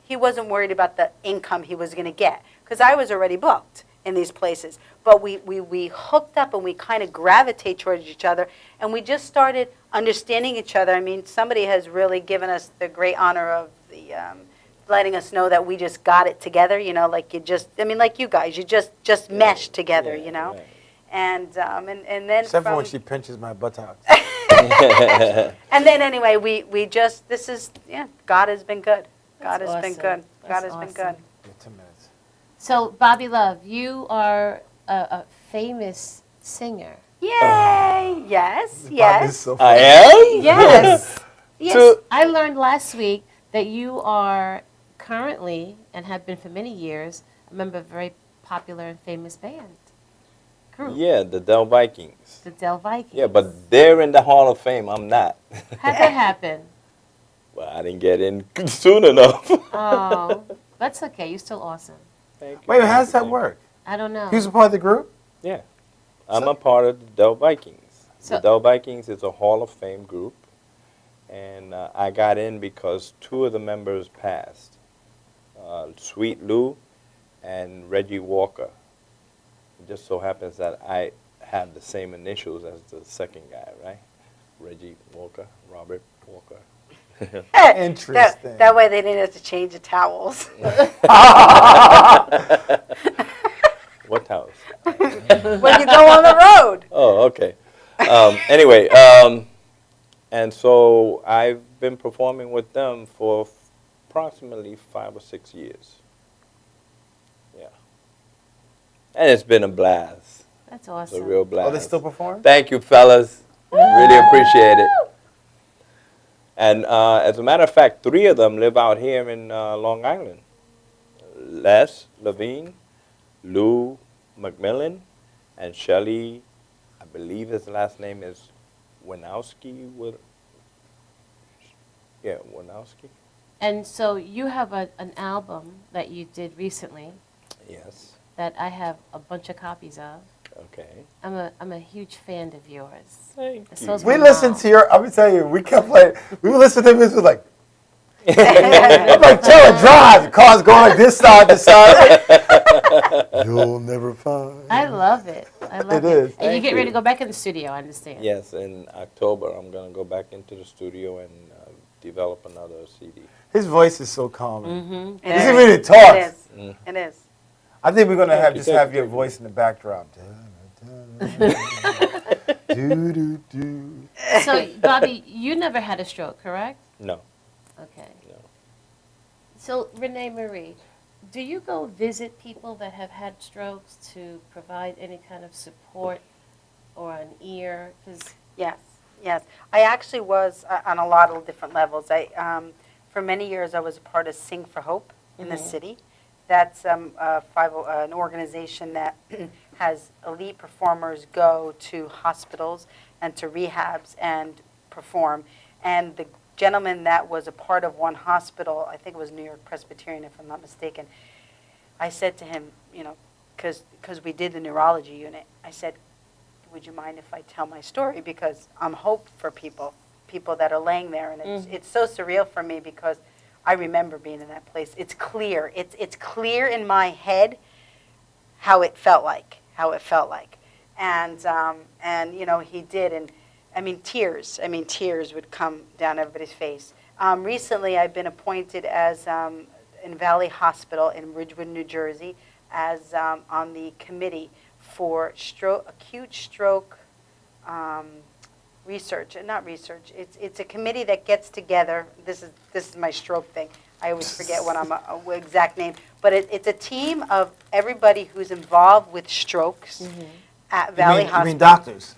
he wasn't worried about the income he was going to get, because I was already booked in these places. But we hooked up, and we kind of gravitate towards each other, and we just started understanding each other. I mean, somebody has really given us the great honor of the letting us know that we just got it together, you know, like like you guys, you just meshed together, you know. Right. And then except for when she pinches my buttocks. And then anyway, we just, God has been good. God has been good. God has been good. 2 minutes. So, Bobby Love, you are a famous singer. Yay! Yes. Bobby's so I am? Yes. Yes. I learned last week that you are currently, and have been for many years, a member of a very popular and famous band. Group. Yeah, the Del Vikings. The Del Vikings. Yeah, but they're in the Hall of Fame. I'm not. How'd that happen? Well, I didn't get in soon enough. Oh, that's okay. You're still awesome. Thank you. Wait, how does that work? I don't know. He was a part of the group? Yeah. I'm a part of the Del Vikings. The Del Vikings is a Hall of Fame group. And I got in because 2 of the members passed. Sweet Lou and Reggie Walker. It just so happens that I have the same initials as the second guy, right? Reggie Walker, Robert Walker. Interesting. That way they didn't have to change the towels. What towels? When you go on the road. Oh, okay. Anyway, and so I've been performing with them for approximately 5 or 6 years. Yeah. And it's been a blast. That's awesome. It's a real blast. Oh, they still perform? Thank you, fellas. Really appreciate it. And as a matter of fact, 3 of them live out here in Long Island. Les Levine, Lou McMillan, and Shelley, I believe his last name is Winowski. Winowski. And so you have an album that you did recently. Yes. That I have a bunch of copies of. Okay. I'm a huge fan of yours. Thank you. We listened to your, I'm going to tell you, we kept playing, we would listen to him, it was like, I'm like, Taylor drive, the car's going like this side to side. You'll never find. I love it. I love it. It is. And you get ready to go back in the studio, I understand. Yes, in October I'm going to go back into the studio and develop another CD. His voice is so calming. Mm-hmm. He doesn't really talk. It is. It is. I think we're going to have your voice in the backdrop. So, Bobby, you never had a stroke, correct? No. Okay. No. So, Renee Marie, do you go visit people that have had strokes to provide any kind of support or an ear? 'Cause Yes. I actually was on a lot of different levels. For many years, I was a part of Sing for Hope in the city. That's an organization that has elite performers go to hospitals and to rehabs and perform. And the gentleman that was a part of one hospital, I think it was New York Presbyterian, if I'm not mistaken, I said to him, because we did the neurology unit, I said, would you mind if I tell my story? Because I'm hope for people that are laying there. And it's so surreal for me because I remember being in that place. It's clear. It's clear in my head how it felt like. And he did. And I mean, tears would come down everybody's face. Recently, I've been appointed as in Valley Hospital in Ridgewood, New Jersey, as on the committee for acute stroke research. Not research. It's a committee that gets together. This is my stroke thing. I always forget what I'm exact name. But it's a team of everybody who's involved with strokes at Valley Hospital. You mean doctors?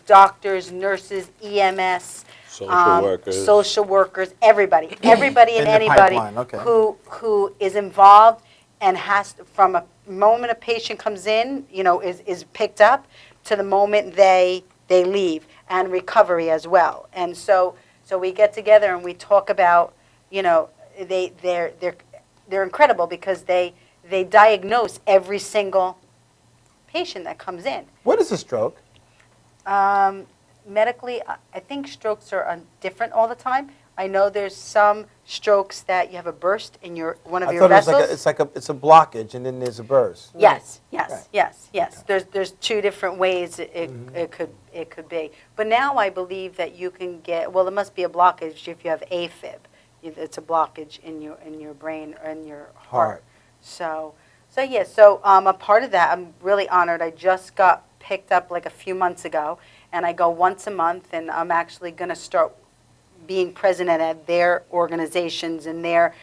Doctors, nurses, EMS, social workers, everybody and anybody who is involved and has from a moment a patient comes in, is picked up to the moment they leave, and recovery as well. And so we get together and we talk about, they're incredible because they diagnose every single patient that comes in. What is a stroke? Medically, I think strokes are different all the time. I know there's some strokes that you have a burst in one of your vessels. It's a blockage, and then there's a burst. Yes. There's two different ways it could be. But now I believe that you can get. Well, there must be a blockage if you have AFib. It's a blockage in your brain or in your heart. So a part of that, I'm really honored. I just got picked up like a few months ago, and I go once a month, and I'm actually going to start being president at their organizations and their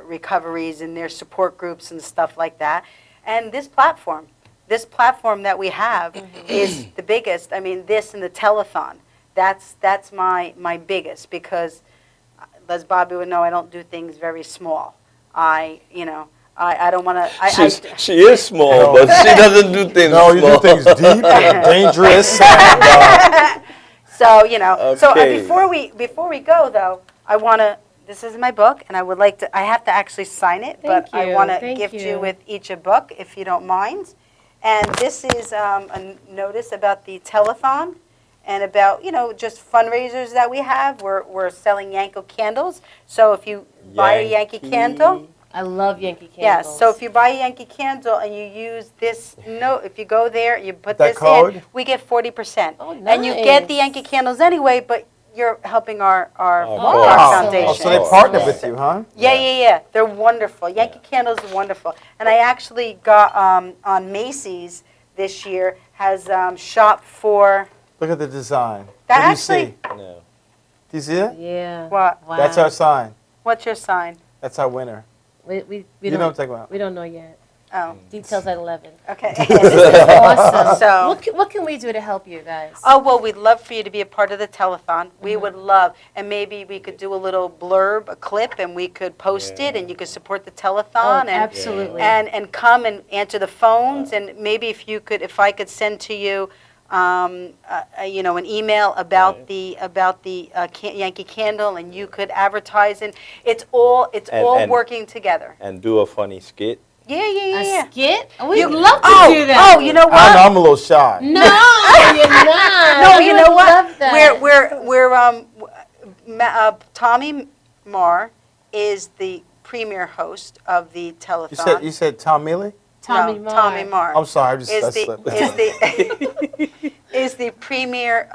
recoveries and their support groups and stuff like that. And this platform that we have is the biggest. I mean, this and the telethon, that's my biggest, because as Bobby would know, I don't do things very small. I don't want to. She is small, but she doesn't do things small. No, you do things deep and dangerous. So before we go though, I want to. This is my book, and I would like to. I have to actually sign it, but I want to gift you with each a book, if you don't mind. And this is a notice about the telethon, and about just fundraisers that we have. We're selling Yankee candles. So if you buy a Yankee candle. I love Yankee candles. Yes, so if you buy a Yankee candle and you use this note, if you go there and you put this code in, we get 40%. Oh, nice. And you get the Yankee candles anyway, but you're helping our foundation. Oh, so they partner with you, huh? Yeah. They're wonderful. Yankee candles are wonderful. And I actually got on Macy's this year has shop for. Look at the design. That what actually. Do you see? No. Do you see it? Yeah. What? Wow. That's our sign. What's your sign? That's our winner. We you know what I'm talking about. We don't know yet. Oh. Details at 11. Okay. This is awesome. So, what can we do to help you guys? Oh, well, we'd love for you to be a part of the telethon. We would love, and maybe we could do a little blurb, a clip, and we could post it, and you could support the telethon. And, absolutely. And come and answer the phones, and maybe if I could send to you, an email about the Yankee Candle, and you could advertise, and it's all working together. And do a funny skit. Yeah. A skit? We'd love to do that. Oh, you know what? I'm a little shy. No, you're not. No, you know what? Love that. We're Tommy Marr is the premier host of the telethon. You said Tom Mealy? Tommy Marr. I'm sorry, is the premier,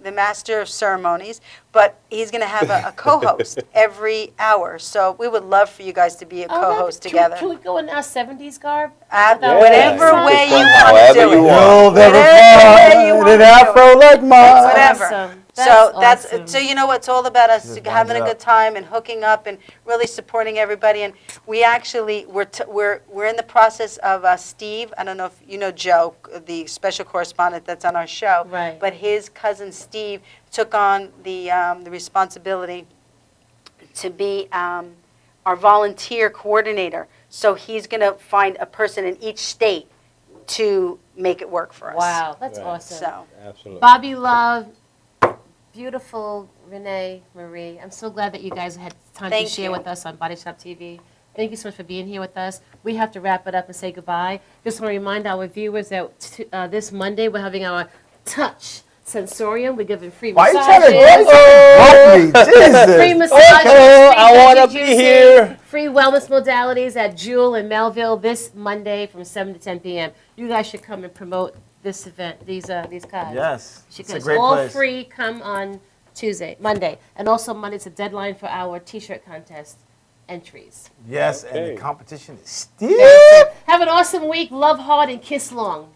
the master of ceremonies, but he's going to have a co-host every hour. So we would love for you guys to be a co-host together. Can we go in our 70s garb? Whatever way you want to do it. You'll never find an afro like mine. Whatever. Awesome. So you know it's all about us having a good time and hooking up and really supporting everybody. And we actually we're in the process of Steve. I don't know if you know Joe, the special correspondent that's on our show. Right. But his cousin Steve took on the responsibility to be our volunteer coordinator. So he's going to find a person in each state to make it work for us. Wow, that's awesome. So absolutely. Bobby Love. Beautiful Renee, Marie. I'm so glad that you guys had time to share with us on Body Shop TV. Thank you so much for being here with us. We have to wrap it up and say goodbye. Just want to remind our viewers that this Monday we're having our Touch Sensorium. We're giving free Why massages. are you trying to break me? Jesus. Free massages. Okay, free I want veggie to be juicing, here. Free wellness modalities at Jewel in Melville this Monday from 7 to 10 p.m. You guys should come and promote this event, these cards. Yes, it's a great all place. free. Come on Monday, and also Monday's a deadline for our T-shirt contest. entries. Yes, and the competition is stiff. Have an awesome week. Love hard and kiss long.